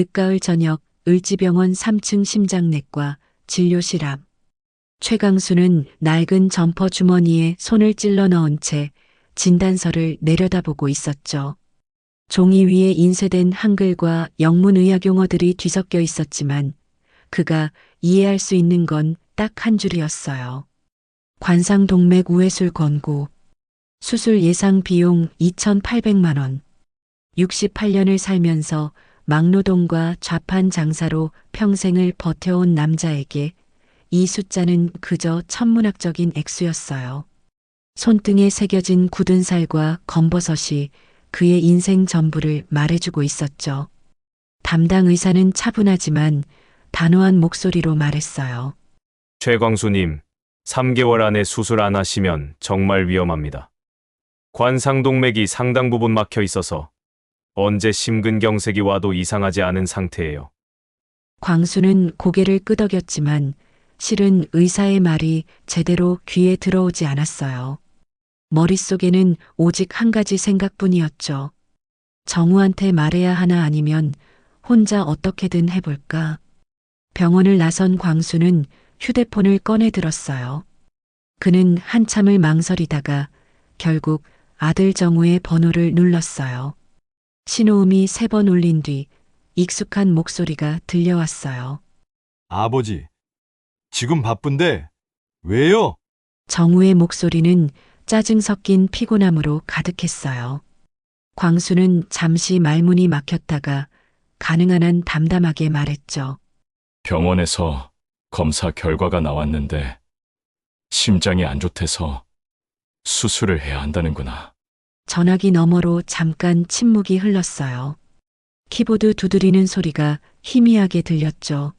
늦가을 저녁 을지병원 3층 심장내과 진료실 앞. 최강수는 낡은 점퍼 주머니에 손을 찔러 넣은 채 진단서를 내려다보고 있었죠. 종이 위에 인쇄된 한글과 영문 의학 용어들이 뒤섞여 있었지만 그가 이해할 수 있는 건 딱 한 줄이었어요. 관상동맥 우회술 권고. 수술 예상 비용 2,800만 원. 68년을 살면서 막노동과 좌판 장사로 평생을 버텨온 남자에게 이 숫자는 그저 천문학적인 액수였어요. 손등에 새겨진 굳은 살과 검버섯이 그의 인생 전부를 말해주고 있었죠. 담당 의사는 차분하지만 단호한 목소리로 말했어요. 최광수님, 3개월 안에 수술 안 하시면 정말 위험합니다. 관상동맥이 상당 부분 막혀 있어서 언제 심근경색이 와도 이상하지 않은 상태예요. 광수는 고개를 끄덕였지만 실은 의사의 말이 제대로 귀에 들어오지 않았어요. 머릿속에는 오직 한 가지 생각뿐이었죠. 정우한테 말해야 하나 아니면 혼자 어떻게든 해볼까. 병원을 나선 광수는 휴대폰을 꺼내 들었어요. 그는 한참을 망설이다가 결국 아들 정우의 번호를 눌렀어요. 신호음이 3번 울린 뒤 익숙한 목소리가 들려왔어요. 아버지, 지금 바쁜데 왜요? 정우의 목소리는 짜증 섞인 피곤함으로 가득했어요. 광수는 잠시 말문이 막혔다가 가능한 한 담담하게 말했죠. 병원에서 검사 결과가 나왔는데 심장이 안 좋대서 수술을 해야 한다는구나. 전화기 너머로 잠깐 침묵이 흘렀어요. 키보드 두드리는 소리가 희미하게 들렸죠.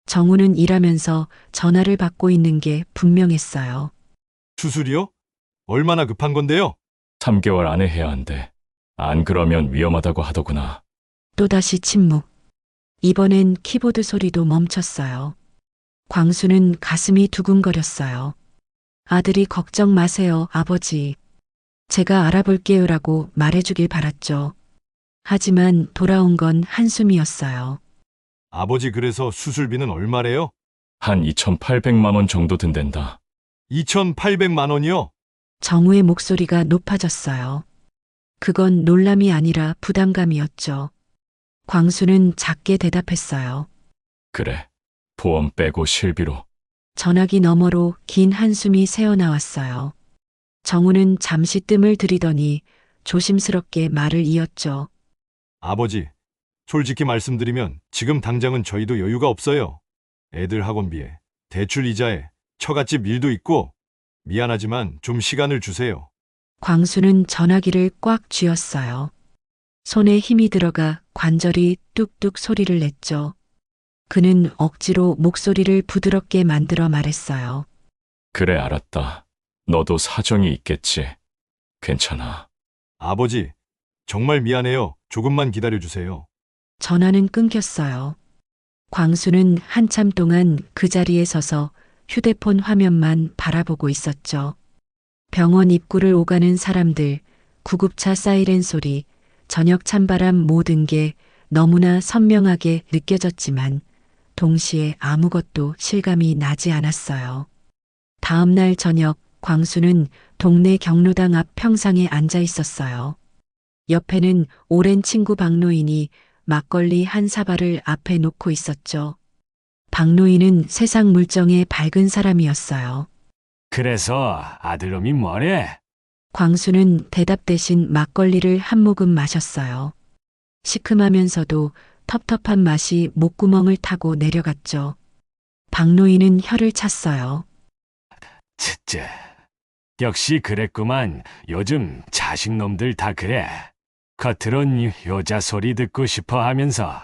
정우는 일하면서 전화를 받고 있는 게 분명했어요. 수술이요? 얼마나 급한 건데요? 3개월 안에 해야 한대. 안 그러면 위험하다고 하더구나. 또다시 침묵. 이번엔 키보드 소리도 멈췄어요. 광수는 가슴이 두근거렸어요. 아들이 걱정 마세요, 아버지. 제가 알아볼게요라고 말해주길 바랐죠. 하지만 돌아온 건 한숨이었어요. 아버지 그래서 수술비는 얼마래요? 한 2,800만 원 정도 든댄다. 2,800만 원이요? 정우의 목소리가 높아졌어요. 그건 놀람이 아니라 부담감이었죠. 광수는 작게 대답했어요. 그래, 보험 빼고 실비로. 전화기 너머로 긴 한숨이 새어나왔어요. 정우는 잠시 뜸을 들이더니 조심스럽게 말을 이었죠. 아버지, 솔직히 말씀드리면 지금 당장은 저희도 여유가 없어요. 애들 학원비에, 대출 이자에, 처갓집 일도 있고 미안하지만 좀 시간을 주세요. 광수는 전화기를 꽉 쥐었어요. 손에 힘이 들어가 관절이 뚝뚝 소리를 냈죠. 그는 억지로 목소리를 부드럽게 만들어 말했어요. 그래, 알았다. 너도 사정이 있겠지. 괜찮아. 아버지, 정말 미안해요. 조금만 기다려주세요. 전화는 끊겼어요. 광수는 한참 동안 그 자리에 서서 휴대폰 화면만 바라보고 있었죠. 병원 입구를 오가는 사람들, 구급차 사이렌 소리, 저녁 찬바람 모든 게 너무나 선명하게 느껴졌지만 동시에 아무것도 실감이 나지 않았어요. 다음 날 저녁 광수는 동네 경로당 앞 평상에 앉아 있었어요. 옆에는 오랜 친구 박노인이 막걸리 한 사발을 앞에 놓고 있었죠. 박노인은 세상 물정에 밝은 사람이었어요. 그래서 아들놈이 뭐래? 광수는 대답 대신 막걸리를 한 모금 마셨어요. 시큼하면서도 텁텁한 맛이 목구멍을 타고 내려갔죠. 박노인은 혀를 찼어요. 츠쯔. 역시 그랬구만. 요즘 자식놈들 다 그래. 겉으론 여자 소리 듣고 싶어 하면서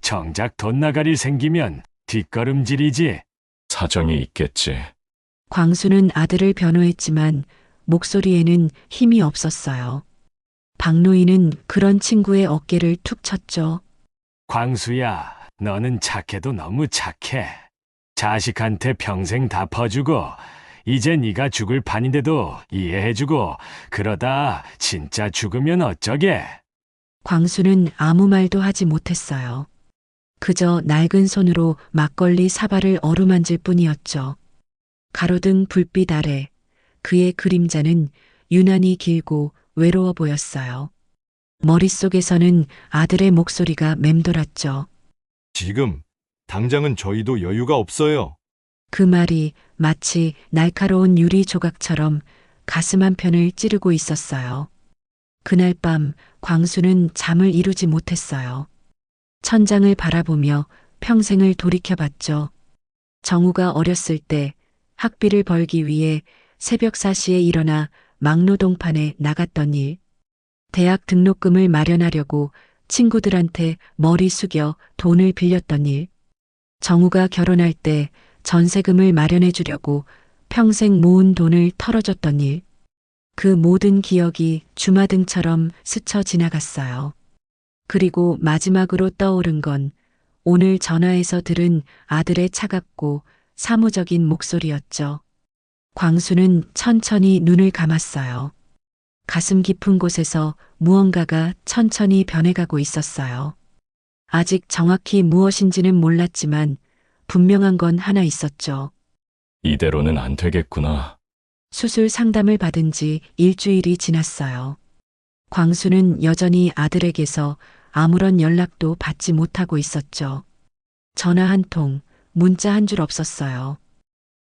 정작 돈 나갈 일 생기면 뒷걸음질이지. 사정이 있겠지. 광수는 아들을 변호했지만 목소리에는 힘이 없었어요. 박노인은 그런 친구의 어깨를 툭 쳤죠. 광수야, 너는 착해도 너무 착해. 자식한테 평생 다 퍼주고 이제 네가 죽을 판인데도 이해해주고 그러다 진짜 죽으면 어쩌게? 광수는 아무 말도 하지 못했어요. 그저 낡은 손으로 막걸리 사발을 어루만질 뿐이었죠. 가로등 불빛 아래 그의 그림자는 유난히 길고 외로워 보였어요. 머릿속에서는 아들의 목소리가 맴돌았죠. 지금 당장은 저희도 여유가 없어요. 그 말이 마치 날카로운 유리 조각처럼 가슴 한편을 찌르고 있었어요. 그날 밤 광수는 잠을 이루지 못했어요. 천장을 바라보며 평생을 돌이켜봤죠. 정우가 어렸을 때 학비를 벌기 위해 새벽 4시에 일어나 막노동판에 나갔던 일, 대학 등록금을 마련하려고 친구들한테 머리 숙여 돈을 빌렸던 일, 정우가 결혼할 때 전세금을 마련해 주려고 평생 모은 돈을 털어줬던 일, 그 모든 기억이 주마등처럼 스쳐 지나갔어요. 그리고 마지막으로 떠오른 건 오늘 전화에서 들은 아들의 차갑고 사무적인 목소리였죠. 광수는 천천히 눈을 감았어요. 가슴 깊은 곳에서 무언가가 천천히 변해가고 있었어요. 아직 정확히 무엇인지는 몰랐지만 분명한 건 하나 있었죠. 이대로는 안 되겠구나. 수술 상담을 받은 지 일주일이 지났어요. 광수는 여전히 아들에게서 아무런 연락도 받지 못하고 있었죠. 전화 한 통, 문자 한 줄 없었어요.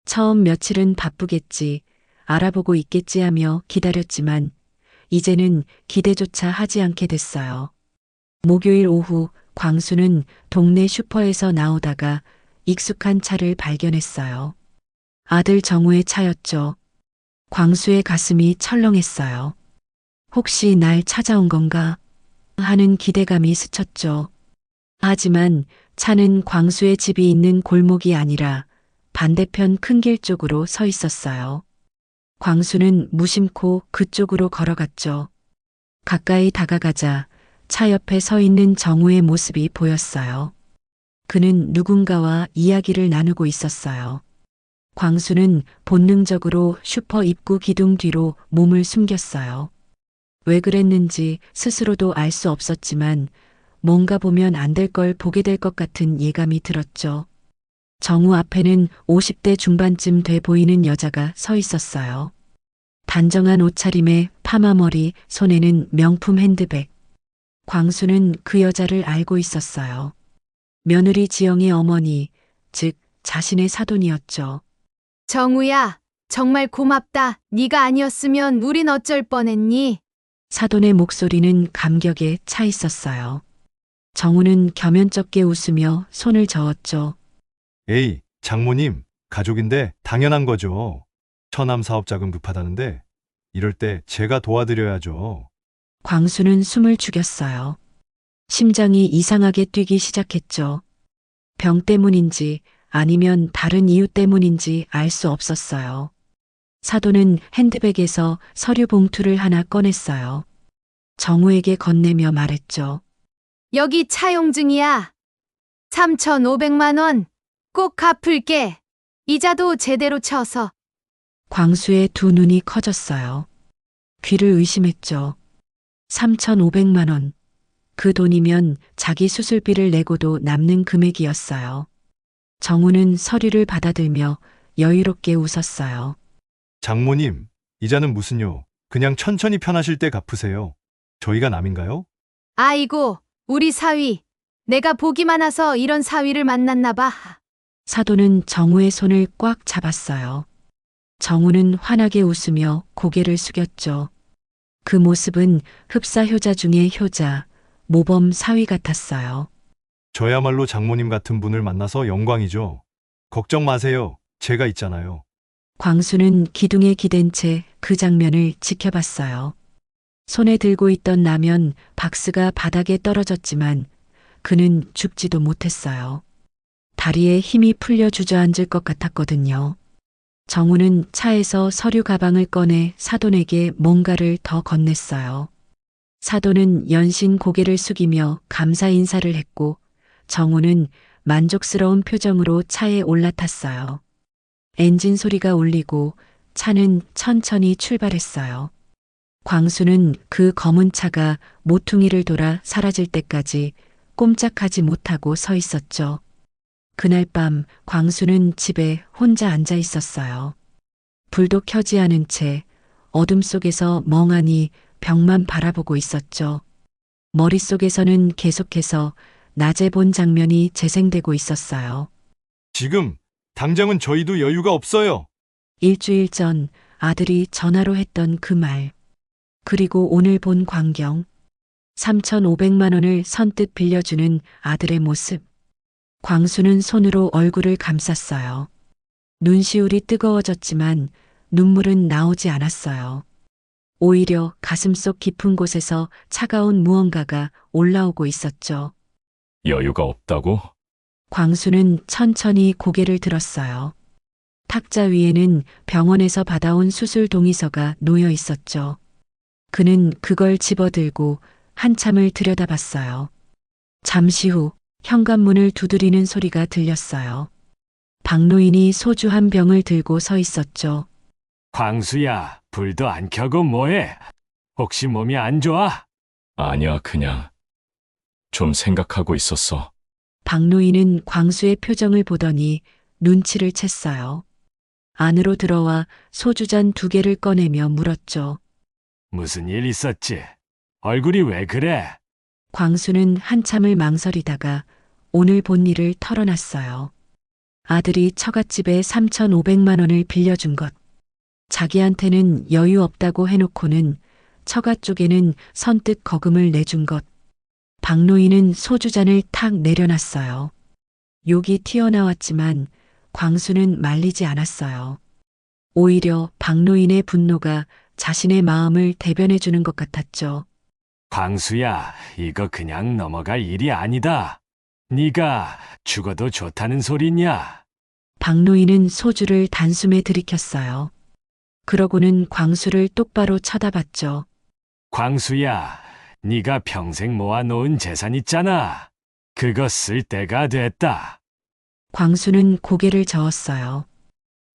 처음 며칠은 바쁘겠지, 알아보고 있겠지 하며 기다렸지만 이제는 기대조차 하지 않게 됐어요. 목요일 오후 광수는 동네 슈퍼에서 나오다가 익숙한 차를 발견했어요. 아들 정우의 차였죠. 광수의 가슴이 철렁했어요. 혹시 날 찾아온 건가 하는 기대감이 스쳤죠. 하지만 차는 광수의 집이 있는 골목이 아니라 반대편 큰 길 쪽으로 서 있었어요. 광수는 무심코 그쪽으로 걸어갔죠. 가까이 다가가자 차 옆에 서 있는 정우의 모습이 보였어요. 그는 누군가와 이야기를 나누고 있었어요. 광수는 본능적으로 슈퍼 입구 기둥 뒤로 몸을 숨겼어요. 왜 그랬는지 스스로도 알 수 없었지만 뭔가 보면 안 될 걸 보게 될 것 같은 예감이 들었죠. 정우 앞에는 50대 중반쯤 돼 보이는 여자가 서 있었어요. 단정한 옷차림에 파마머리, 손에는 명품 핸드백. 광수는 그 여자를 알고 있었어요. 며느리 지영의 어머니, 즉 자신의 사돈이었죠. 정우야, 정말 고맙다. 네가 아니었으면 우린 어쩔 뻔했니? 사돈의 목소리는 감격에 차 있었어요. 정우는 겸연쩍게 웃으며 손을 저었죠. 에이, 장모님, 가족인데 당연한 거죠. 처남 사업 자금 급하다는데 이럴 때 제가 도와드려야죠. 광수는 숨을 죽였어요. 심장이 이상하게 뛰기 시작했죠. 병 때문인지 아니면 다른 이유 때문인지 알 수 없었어요. 사돈은 핸드백에서 서류 봉투를 하나 꺼냈어요. 정우에게 건네며 말했죠. 여기 차용증이야. 3,500만 원. 꼭 갚을게. 이자도 제대로 쳐서. 광수의 두 눈이 커졌어요. 귀를 의심했죠. 3,500만 원. 그 돈이면 자기 수술비를 내고도 남는 금액이었어요. 정우는 서류를 받아들며 여유롭게 웃었어요. 장모님, 이자는 무슨요? 그냥 천천히 편하실 때 갚으세요. 저희가 남인가요? 아이고, 우리 사위. 내가 복이 많아서 이런 사위를 만났나 봐. 사돈은 정우의 손을 꽉 잡았어요. 정우는 환하게 웃으며 고개를 숙였죠. 그 모습은 흡사 효자 중의 효자, 모범 사위 같았어요. 저야말로 장모님 같은 분을 만나서 영광이죠. 걱정 마세요. 제가 있잖아요. 광수는 기둥에 기댄 채 그 장면을 지켜봤어요. 손에 들고 있던 라면 박스가 바닥에 떨어졌지만 그는 죽지도 못했어요. 다리에 힘이 풀려 주저앉을 것 같았거든요. 정우는 차에서 서류 가방을 꺼내 사돈에게 뭔가를 더 건넸어요. 사돈은 연신 고개를 숙이며 감사 인사를 했고 정우는 만족스러운 표정으로 차에 올라탔어요. 엔진 소리가 울리고 차는 천천히 출발했어요. 광수는 그 검은 차가 모퉁이를 돌아 사라질 때까지 꼼짝하지 못하고 서 있었죠. 그날 밤 광수는 집에 혼자 앉아 있었어요. 불도 켜지 않은 채 어둠 속에서 멍하니 벽만 바라보고 있었죠. 머릿속에서는 계속해서 낮에 본 장면이 재생되고 있었어요. 지금 당장은 저희도 여유가 없어요. 일주일 전 아들이 전화로 했던 그 말. 그리고 오늘 본 광경. 3,500만 원을 선뜻 빌려주는 아들의 모습. 광수는 손으로 얼굴을 감쌌어요. 눈시울이 뜨거워졌지만 눈물은 나오지 않았어요. 오히려 가슴속 깊은 곳에서 차가운 무언가가 올라오고 있었죠. 여유가 없다고? 광수는 천천히 고개를 들었어요. 탁자 위에는 병원에서 받아온 수술 동의서가 놓여 있었죠. 그는 그걸 집어들고 한참을 들여다봤어요. 잠시 후 현관문을 두드리는 소리가 들렸어요. 박노인이 소주 한 병을 들고 서 있었죠. 광수야, 불도 안 켜고 뭐해? 혹시 몸이 안 좋아? 아니야, 그냥 좀 생각하고 있었어. 박노인은 광수의 표정을 보더니 눈치를 챘어요. 안으로 들어와 소주잔 2개를 꺼내며 물었죠. 무슨 일 있었지? 얼굴이 왜 그래? 광수는 한참을 망설이다가 오늘 본 일을 털어놨어요. 아들이 처갓집에 3,500만 원을 빌려준 것. 자기한테는 여유 없다고 해놓고는 처갓 쪽에는 선뜻 거금을 내준 것. 박노인은 소주잔을 탁 내려놨어요. 욕이 튀어나왔지만 광수는 말리지 않았어요. 오히려 박노인의 분노가 자신의 마음을 대변해주는 것 같았죠. 광수야, 이거 그냥 넘어갈 일이 아니다. 네가 죽어도 좋다는 소리냐? 박노인은 소주를 단숨에 들이켰어요. 그러고는 광수를 똑바로 쳐다봤죠. 광수야, 네가 평생 모아놓은 재산 있잖아. 그거 쓸 때가 됐다. 광수는 고개를 저었어요.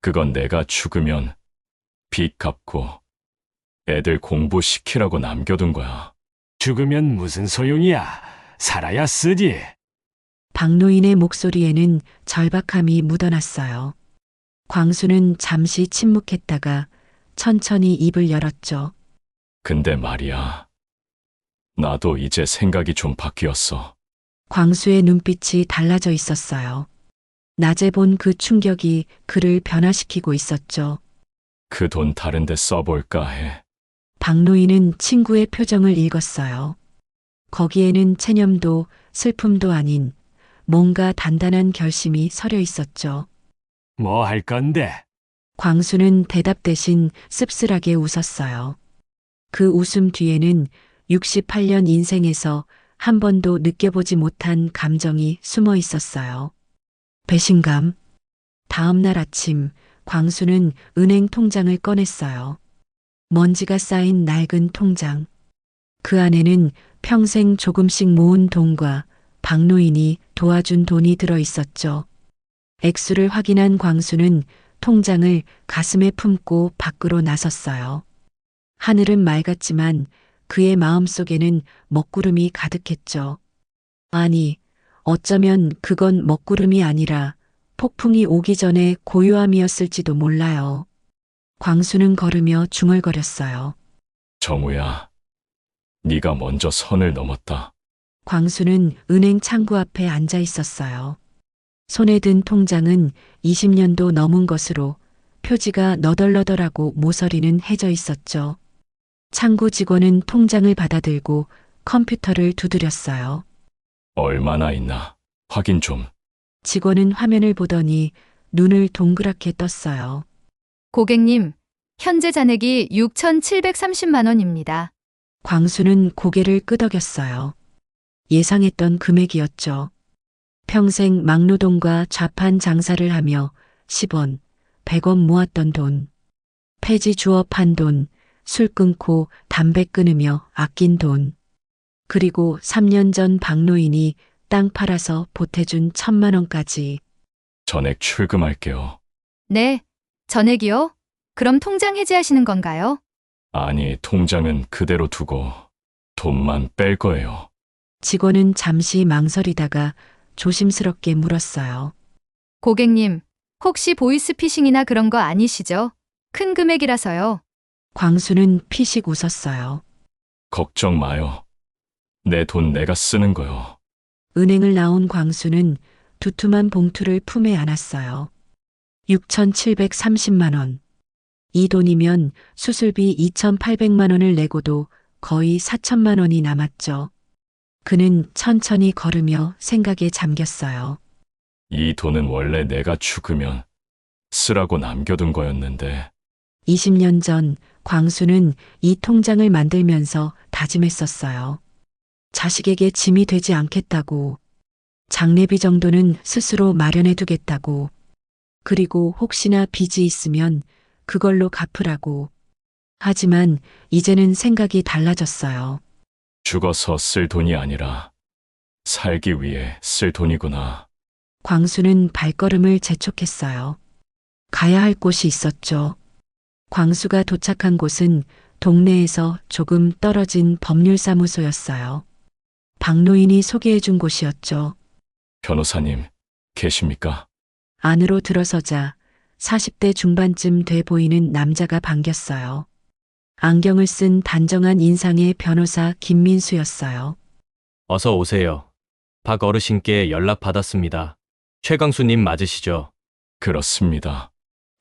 그건 내가 죽으면 빚 갚고 애들 공부시키라고 남겨둔 거야. 죽으면 무슨 소용이야. 살아야 쓰지. 박노인의 목소리에는 절박함이 묻어났어요. 광수는 잠시 침묵했다가 천천히 입을 열었죠. 근데 말이야. 나도 이제 생각이 좀 바뀌었어. 광수의 눈빛이 달라져 있었어요. 낮에 본 그 충격이 그를 변화시키고 있었죠. 그 돈 다른 데 써볼까 해. 박노인은 친구의 표정을 읽었어요. 거기에는 체념도 슬픔도 아닌 뭔가 단단한 결심이 서려 있었죠. 뭐 할 건데? 광수는 대답 대신 씁쓸하게 웃었어요. 그 웃음 뒤에는 68년 인생에서 한 번도 느껴보지 못한 감정이 숨어 있었어요. 배신감. 다음 날 아침 광수는 은행 통장을 꺼냈어요. 먼지가 쌓인 낡은 통장. 그 안에는 평생 조금씩 모은 돈과 박노인이 도와준 돈이 들어 있었죠. 액수를 확인한 광수는 통장을 가슴에 품고 밖으로 나섰어요. 하늘은 맑았지만 그의 마음속에는 먹구름이 가득했죠. 아니, 어쩌면 그건 먹구름이 아니라 폭풍이 오기 전에 고요함이었을지도 몰라요. 광수는 걸으며 중얼거렸어요. 정우야, 네가 먼저 선을 넘었다. 광수는 은행 창구 앞에 앉아 있었어요. 손에 든 통장은 20년도 넘은 것으로 표지가 너덜너덜하고 모서리는 해져 있었죠. 창구 직원은 통장을 받아들고 컴퓨터를 두드렸어요. 얼마나 있나 확인 좀. 직원은 화면을 보더니 눈을 동그랗게 떴어요. 고객님, 현재 잔액이 6,730만 원입니다. 광수는 고개를 끄덕였어요. 예상했던 금액이었죠. 평생 막노동과 좌판 장사를 하며 10원, 100원 모았던 돈. 폐지 주워 판 돈, 술 끊고 담배 끊으며 아낀 돈. 그리고 3년 전 박노인이 땅 팔아서 보태준 1,000만 원까지. 전액 출금할게요. 네, 전액이요? 그럼 통장 해지하시는 건가요? 아니, 통장은 그대로 두고 돈만 뺄 거예요. 직원은 잠시 망설이다가 조심스럽게 물었어요. 고객님, 혹시 보이스피싱이나 그런 거 아니시죠? 큰 금액이라서요. 광수는 피식 웃었어요. 걱정 마요. 내 돈 내가 쓰는 거요. 은행을 나온 광수는 두툼한 봉투를 품에 안았어요. 6,730만 원. 이 돈이면 수술비 2,800만 원을 내고도 거의 4천만 원이 남았죠. 그는 천천히 걸으며 생각에 잠겼어요. 이 돈은 원래 내가 죽으면 쓰라고 남겨둔 거였는데 20년 전 광수는 이 통장을 만들면서 다짐했었어요. 자식에게 짐이 되지 않겠다고, 장례비 정도는 스스로 마련해 두겠다고, 그리고 혹시나 빚이 있으면 그걸로 갚으라고. 하지만 이제는 생각이 달라졌어요. 죽어서 쓸 돈이 아니라 살기 위해 쓸 돈이구나. 광수는 발걸음을 재촉했어요. 가야 할 곳이 있었죠. 광수가 도착한 곳은 동네에서 조금 떨어진 법률사무소였어요. 박노인이 소개해 준 곳이었죠. 변호사님, 계십니까? 안으로 들어서자 40대 중반쯤 돼 보이는 남자가 반겼어요. 안경을 쓴 단정한 인상의 변호사 김민수였어요. 어서 오세요. 박 어르신께 연락 받았습니다. 최광수님 맞으시죠? 그렇습니다.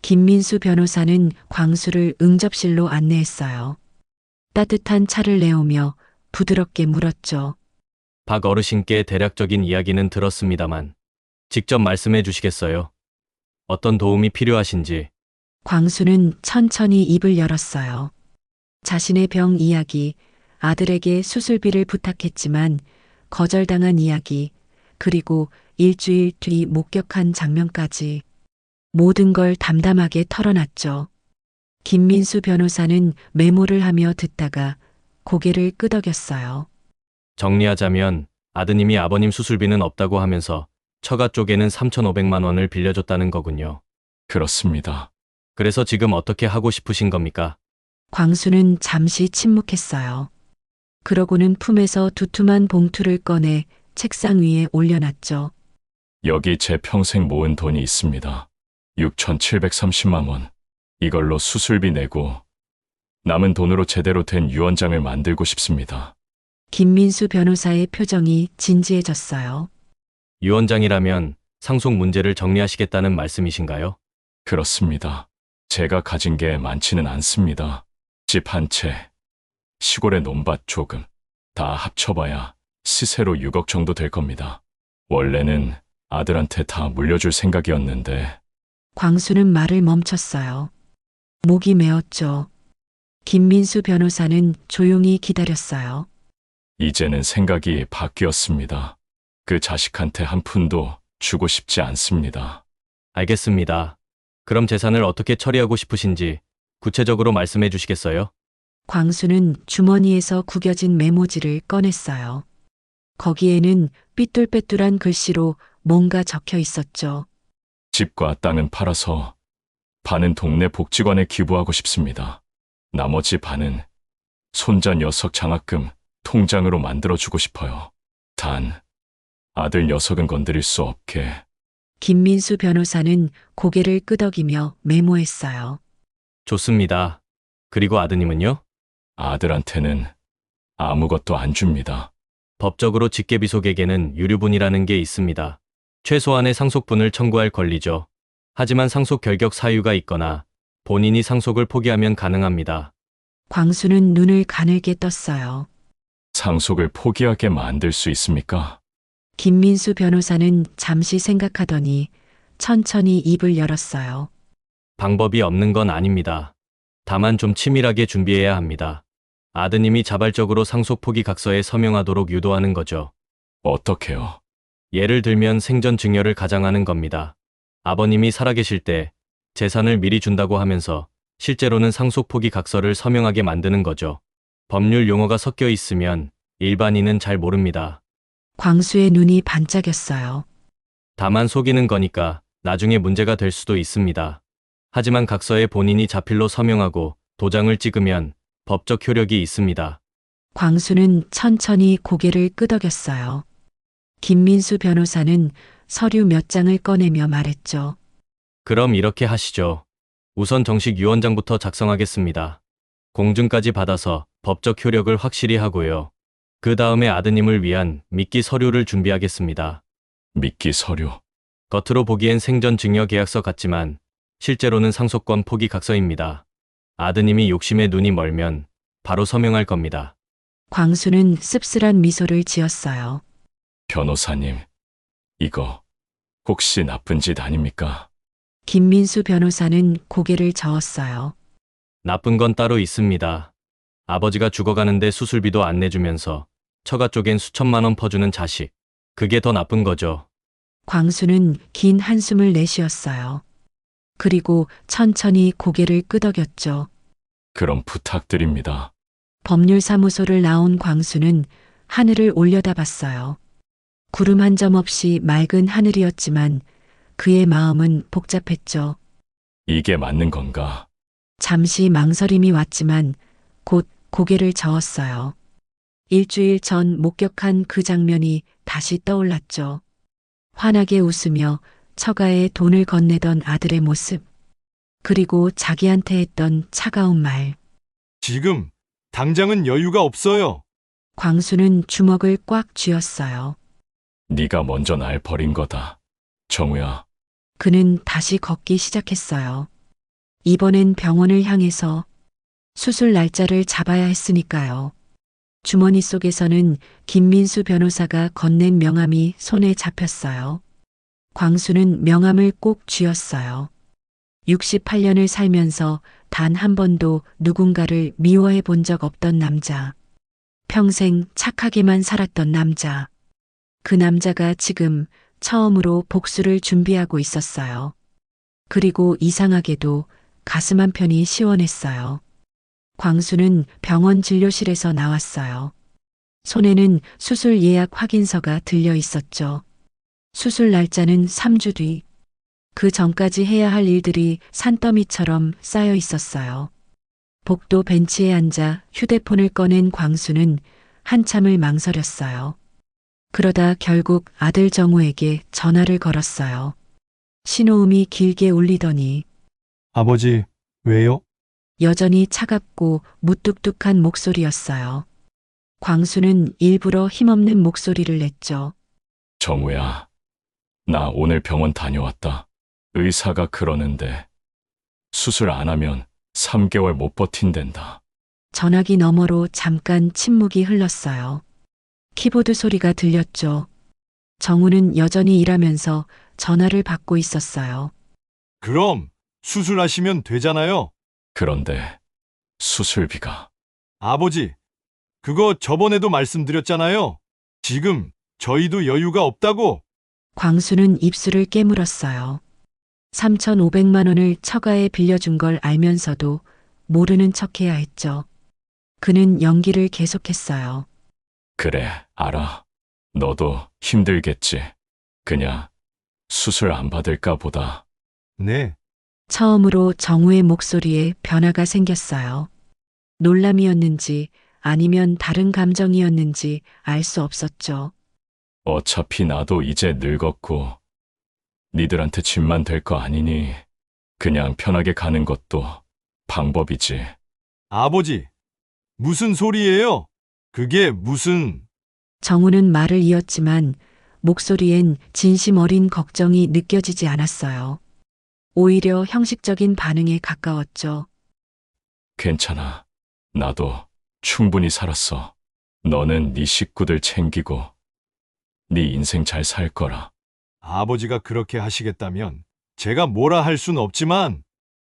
김민수 변호사는 광수를 응접실로 안내했어요. 따뜻한 차를 내오며 부드럽게 물었죠. 박 어르신께 대략적인 이야기는 들었습니다만 직접 말씀해 주시겠어요? 어떤 도움이 필요하신지. 광수는 천천히 입을 열었어요. 자신의 병 이야기, 아들에게 수술비를 부탁했지만 거절당한 이야기, 그리고 일주일 뒤 목격한 장면까지 모든 걸 담담하게 털어놨죠. 김민수 변호사는 메모를 하며 듣다가 고개를 끄덕였어요. 정리하자면 아드님이 아버님 수술비는 없다고 하면서 처가 쪽에는 3,500만 원을 빌려줬다는 거군요. 그렇습니다. 그래서 지금 어떻게 하고 싶으신 겁니까? 광수는 잠시 침묵했어요. 그러고는 품에서 두툼한 봉투를 꺼내 책상 위에 올려놨죠. 여기 제 평생 모은 돈이 있습니다. 6,730만 원. 이걸로 수술비 내고 남은 돈으로 제대로 된 유언장을 만들고 싶습니다. 김민수 변호사의 표정이 진지해졌어요. 유언장이라면 상속 문제를 정리하시겠다는 말씀이신가요? 그렇습니다. 제가 가진 게 많지는 않습니다. 집 한 채, 시골의 논밭 조금, 다 합쳐봐야 시세로 6억 정도 될 겁니다. 원래는 아들한테 다 물려줄 생각이었는데 광수는 말을 멈췄어요. 목이 메었죠. 김민수 변호사는 조용히 기다렸어요. 이제는 생각이 바뀌었습니다. 그 자식한테 한 푼도 주고 싶지 않습니다. 알겠습니다. 그럼 재산을 어떻게 처리하고 싶으신지 구체적으로 말씀해 주시겠어요? 광수는 주머니에서 구겨진 메모지를 꺼냈어요. 거기에는 삐뚤빼뚤한 글씨로 뭔가 적혀 있었죠. 집과 땅은 팔아서 반은 동네 복지관에 기부하고 싶습니다. 나머지 반은 손자 녀석 장학금 통장으로 만들어주고 싶어요. 단, 아들 녀석은 건드릴 수 없게. 김민수 변호사는 고개를 끄덕이며 메모했어요. 좋습니다. 그리고 아드님은요? 아들한테는 아무것도 안 줍니다. 법적으로 직계비속에게는 유류분이라는 게 있습니다. 최소한의 상속분을 청구할 권리죠. 하지만 상속 결격 사유가 있거나 본인이 상속을 포기하면 가능합니다. 광수는 눈을 가늘게 떴어요. 상속을 포기하게 만들 수 있습니까? 김민수 변호사는 잠시 생각하더니 천천히 입을 열었어요. 방법이 없는 건 아닙니다. 다만 좀 치밀하게 준비해야 합니다. 아드님이 자발적으로 상속 포기 각서에 서명하도록 유도하는 거죠. 어떻게요? 예를 들면 생전 증여를 가장하는 겁니다. 아버님이 살아계실 때 재산을 미리 준다고 하면서 실제로는 상속 포기 각서를 서명하게 만드는 거죠. 법률 용어가 섞여 있으면 일반인은 잘 모릅니다. 광수의 눈이 반짝였어요. 다만 속이는 거니까 나중에 문제가 될 수도 있습니다. 하지만 각서에 본인이 자필로 서명하고 도장을 찍으면 법적 효력이 있습니다. 광수는 천천히 고개를 끄덕였어요. 김민수 변호사는 서류 몇 장을 꺼내며 말했죠. 그럼 이렇게 하시죠. 우선 정식 유언장부터 작성하겠습니다. 공증까지 받아서 법적 효력을 확실히 하고요. 그 다음에 아드님을 위한 미끼 서류를 준비하겠습니다. 미끼 서류. 겉으로 보기엔 생전 증여 계약서 같지만 실제로는 상속권 포기 각서입니다. 아드님이 욕심에 눈이 멀면 바로 서명할 겁니다. 광수는 씁쓸한 미소를 지었어요. 변호사님, 이거 혹시 나쁜 짓 아닙니까? 김민수 변호사는 고개를 저었어요. 나쁜 건 따로 있습니다. 아버지가 죽어가는데 수술비도 안 내주면서 처가 쪽엔 수천만 원 퍼주는 자식. 그게 더 나쁜 거죠. 광수는 긴 한숨을 내쉬었어요. 그리고 천천히 고개를 끄덕였죠. 그럼 부탁드립니다. 법률사무소를 나온 광수는 하늘을 올려다봤어요. 구름 한 점 없이 맑은 하늘이었지만 그의 마음은 복잡했죠. 이게 맞는 건가? 잠시 망설임이 왔지만 곧 고개를 저었어요. 일주일 전 목격한 그 장면이 다시 떠올랐죠. 환하게 웃으며 처가에 돈을 건네던 아들의 모습. 그리고 자기한테 했던 차가운 말. 지금 당장은 여유가 없어요. 광수는 주먹을 꽉 쥐었어요. 네가 먼저 날 버린 거다. 정우야, 그는 다시 걷기 시작했어요. 이번엔 병원을 향해서 수술 날짜를 잡아야 했으니까요. 주머니 속에서는 김민수 변호사가 건넨 명함이 손에 잡혔어요. 광수는 명함을 꼭 쥐었어요. 68년을 살면서 단 한 번도 누군가를 미워해 본 적 없던 남자. 평생 착하게만 살았던 남자. 그 남자가 지금 처음으로 복수를 준비하고 있었어요. 그리고 이상하게도 가슴 한편이 시원했어요. 광수는 병원 진료실에서 나왔어요. 손에는 수술 예약 확인서가 들려 있었죠. 수술 날짜는 3주 뒤. 그 전까지 해야 할 일들이 산더미처럼 쌓여 있었어요. 복도 벤치에 앉아 휴대폰을 꺼낸 광수는 한참을 망설였어요. 그러다 결국 아들 정우에게 전화를 걸었어요. 신호음이 길게 울리더니 아버지, 왜요? 여전히 차갑고 무뚝뚝한 목소리였어요. 광수는 일부러 힘없는 목소리를 냈죠. 정우야, 나 오늘 병원 다녀왔다. 의사가 그러는데 수술 안 하면 3개월 못 버틴댄다. 전화기 너머로 잠깐 침묵이 흘렀어요. 키보드 소리가 들렸죠. 정우는 여전히 일하면서 전화를 받고 있었어요. 그럼 수술하시면 되잖아요. 그런데 수술비가 아버지, 그거 저번에도 말씀드렸잖아요. 지금 저희도 여유가 없다고. 광수는 입술을 깨물었어요. 3,500만 원을 처가에 빌려준 걸 알면서도 모르는 척해야 했죠. 그는 연기를 계속했어요. 그래, 알아. 너도 힘들겠지. 그냥 수술 안 받을까 보다. 네, 처음으로 정우의 목소리에 변화가 생겼어요. 놀람이었는지 아니면 다른 감정이었는지 알 수 없었죠. 어차피 나도 이제 늙었고 니들한테 짐만 될 거 아니니 그냥 편하게 가는 것도 방법이지. 아버지, 무슨 소리예요? 그게 무슨... 정우는 말을 이었지만 목소리엔 진심 어린 걱정이 느껴지지 않았어요. 오히려 형식적인 반응에 가까웠죠. 괜찮아. 나도 충분히 살았어. 너는 네 식구들 챙기고 네 인생 잘 살 거라. 아버지가 그렇게 하시겠다면 제가 뭐라 할 순 없지만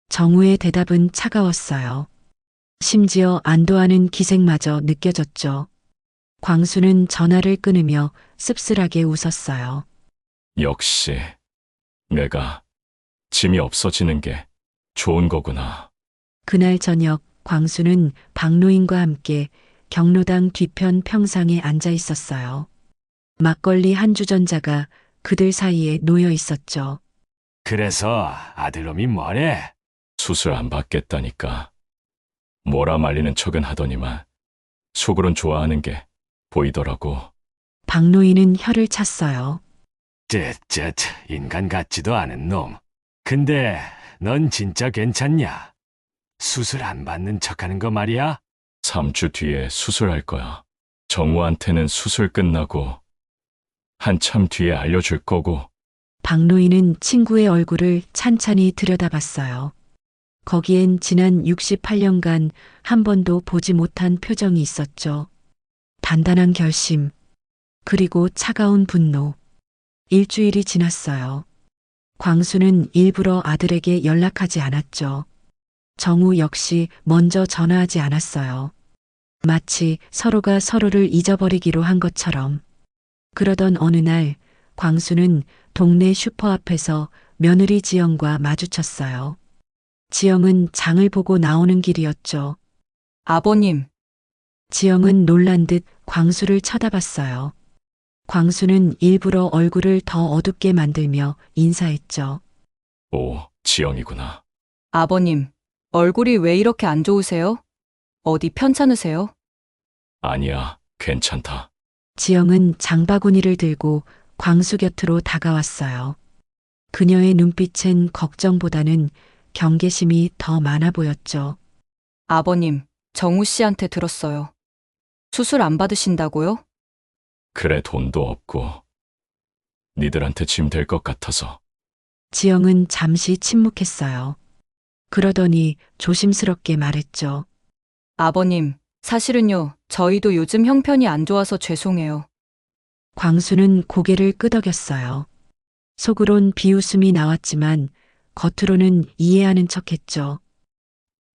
정우의 대답은 차가웠어요. 심지어 안도하는 기색마저 느껴졌죠. 광수는 전화를 끊으며 씁쓸하게 웃었어요. 역시 내가 짐이 없어지는 게 좋은 거구나. 그날 저녁 광수는 박노인과 함께 경로당 뒤편 평상에 앉아 있었어요. 막걸리 한 주전자가 그들 사이에 놓여 있었죠. 그래서 아들놈이 뭐래? 수술 안 받겠다니까. 뭐라 말리는 척은 하더니만 속으론 좋아하는 게 보이더라고. 박노인은 혀를 찼어요. 인간 같지도 않은 놈. 근데 넌 진짜 괜찮냐? 수술 안 받는 척하는 거 말이야? 3주 뒤에 수술할 거야. 정우한테는 수술 끝나고 한참 뒤에 알려줄 거고. 박노인은 친구의 얼굴을 찬찬히 들여다봤어요. 거기엔 지난 68년간 한 번도 보지 못한 표정이 있었죠. 단단한 결심, 그리고 차가운 분노. 일주일이 지났어요. 광수는 일부러 아들에게 연락하지 않았죠. 정우 역시 먼저 전화하지 않았어요. 마치 서로가 서로를 잊어버리기로 한 것처럼. 그러던 어느 날 광수는 동네 슈퍼 앞에서 며느리 지영과 마주쳤어요. 지영은 장을 보고 나오는 길이었죠. 아버님, 지영은 놀란 듯 광수를 쳐다봤어요. 광수는 일부러 얼굴을 더 어둡게 만들며 인사했죠. 오, 지영이구나. 아버님, 얼굴이 왜 이렇게 안 좋으세요? 어디 편찮으세요? 아니야, 괜찮다. 지영은 장바구니를 들고 광수 곁으로 다가왔어요. 그녀의 눈빛엔 걱정보다는 경계심이 더 많아 보였죠. 아버님, 정우 씨한테 들었어요. 수술 안 받으신다고요? 그래, 돈도 없고 니들한테 짐 될 것 같아서. 지영은 잠시 침묵했어요. 그러더니 조심스럽게 말했죠. 아버님, 사실은요, 저희도 요즘 형편이 안 좋아서 죄송해요. 광수는 고개를 끄덕였어요. 속으론 비웃음이 나왔지만 겉으로는 이해하는 척했죠.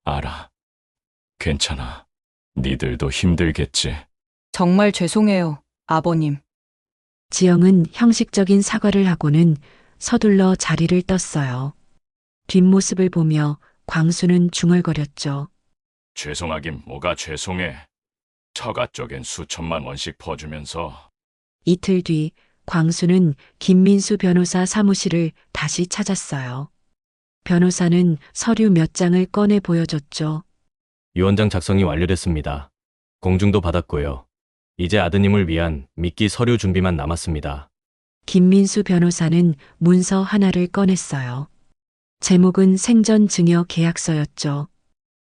알아. 괜찮아. 니들도 힘들겠지. 정말 죄송해요, 아버님. 지영은 형식적인 사과를 하고는 서둘러 자리를 떴어요. 뒷모습을 보며 광수는 중얼거렸죠. 죄송하긴 뭐가 죄송해. 처가 쪽엔 수천만 원씩 퍼주면서. 이틀 뒤 광수는 김민수 변호사 사무실을 다시 찾았어요. 변호사는 서류 몇 장을 꺼내 보여줬죠. 유언장 작성이 완료됐습니다. 공증도 받았고요. 이제 아드님을 위한 미끼 서류 준비만 남았습니다. 김민수 변호사는 문서 하나를 꺼냈어요. 제목은 생전 증여 계약서였죠.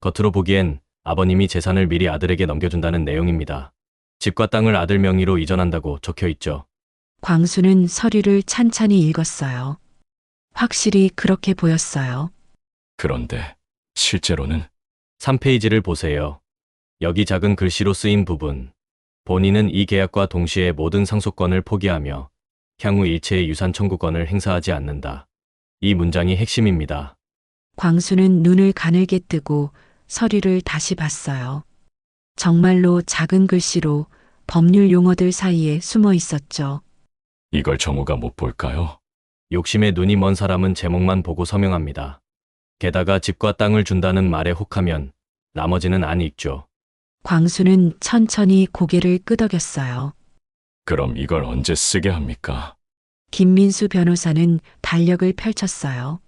겉으로 보기엔 아버님이 재산을 미리 아들에게 넘겨준다는 내용입니다. 집과 땅을 아들 명의로 이전한다고 적혀 있죠. 광수는 서류를 찬찬히 읽었어요. 확실히 그렇게 보였어요. 그런데 실제로는 3페이지를 보세요. 여기 작은 글씨로 쓰인 부분. 본인은 이 계약과 동시에 모든 상속권을 포기하며 향후 일체의 유산 청구권을 행사하지 않는다. 이 문장이 핵심입니다. 광수는 눈을 가늘게 뜨고 서류를 다시 봤어요. 정말로 작은 글씨로 법률 용어들 사이에 숨어 있었죠. 이걸 정우가 못 볼까요? 욕심에 눈이 먼 사람은 제목만 보고 서명합니다. 게다가 집과 땅을 준다는 말에 혹하면 나머지는 안 읽죠. 광수는 천천히 고개를 끄덕였어요. 그럼 이걸 언제 쓰게 합니까? 김민수 변호사는 달력을 펼쳤어요.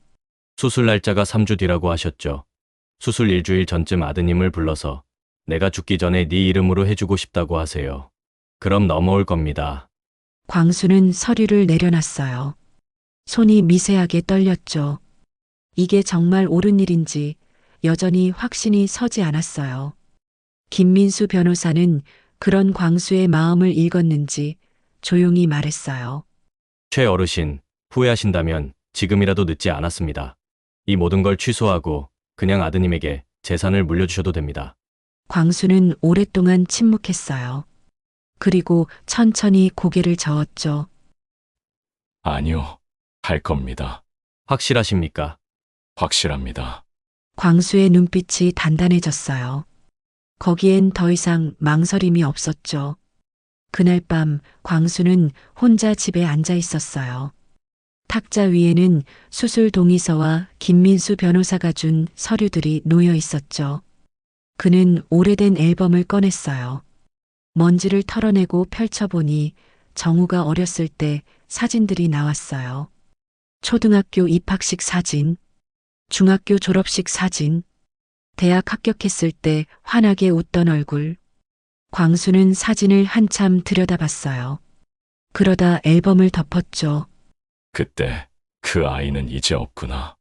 수술 날짜가 3주 뒤라고 하셨죠. 수술 일주일 전쯤 아드님을 불러서 내가 죽기 전에 네 이름으로 해주고 싶다고 하세요. 그럼 넘어올 겁니다. 광수는 서류를 내려놨어요. 손이 미세하게 떨렸죠. 이게 정말 옳은 일인지 여전히 확신이 서지 않았어요. 김민수 변호사는 그런 광수의 마음을 읽었는지 조용히 말했어요. 최 어르신, 후회하신다면 지금이라도 늦지 않았습니다. 이 모든 걸 취소하고 그냥 아드님에게 재산을 물려주셔도 됩니다. 광수는 오랫동안 침묵했어요. 그리고 천천히 고개를 저었죠. 아니요. 할 겁니다. 확실하십니까? 확실합니다. 광수의 눈빛이 단단해졌어요. 거기엔 더 이상 망설임이 없었죠. 그날 밤 광수는 혼자 집에 앉아 있었어요. 탁자 위에는 수술 동의서와 김민수 변호사가 준 서류들이 놓여 있었죠. 그는 오래된 앨범을 꺼냈어요. 먼지를 털어내고 펼쳐보니 정우가 어렸을 때 사진들이 나왔어요. 초등학교 입학식 사진, 중학교 졸업식 사진, 대학 합격했을 때 환하게 웃던 얼굴. 광수는 사진을 한참 들여다봤어요. 그러다 앨범을 덮었죠. 그때 그 아이는 이제 없구나.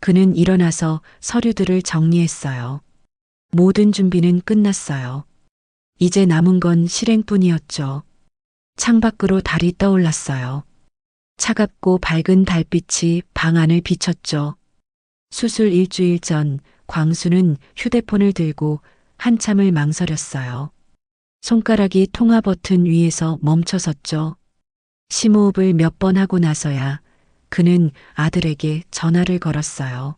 그는 일어나서 서류들을 정리했어요. 모든 준비는 끝났어요. 이제 남은 건 실행뿐이었죠. 창밖으로 달이 떠올랐어요. 차갑고 밝은 달빛이 방 안을 비췄죠. 수술 일주일 전 광수는 휴대폰을 들고 한참을 망설였어요. 손가락이 통화 버튼 위에서 멈춰섰죠. 심호흡을 몇 번 하고 나서야 그는 아들에게 전화를 걸었어요.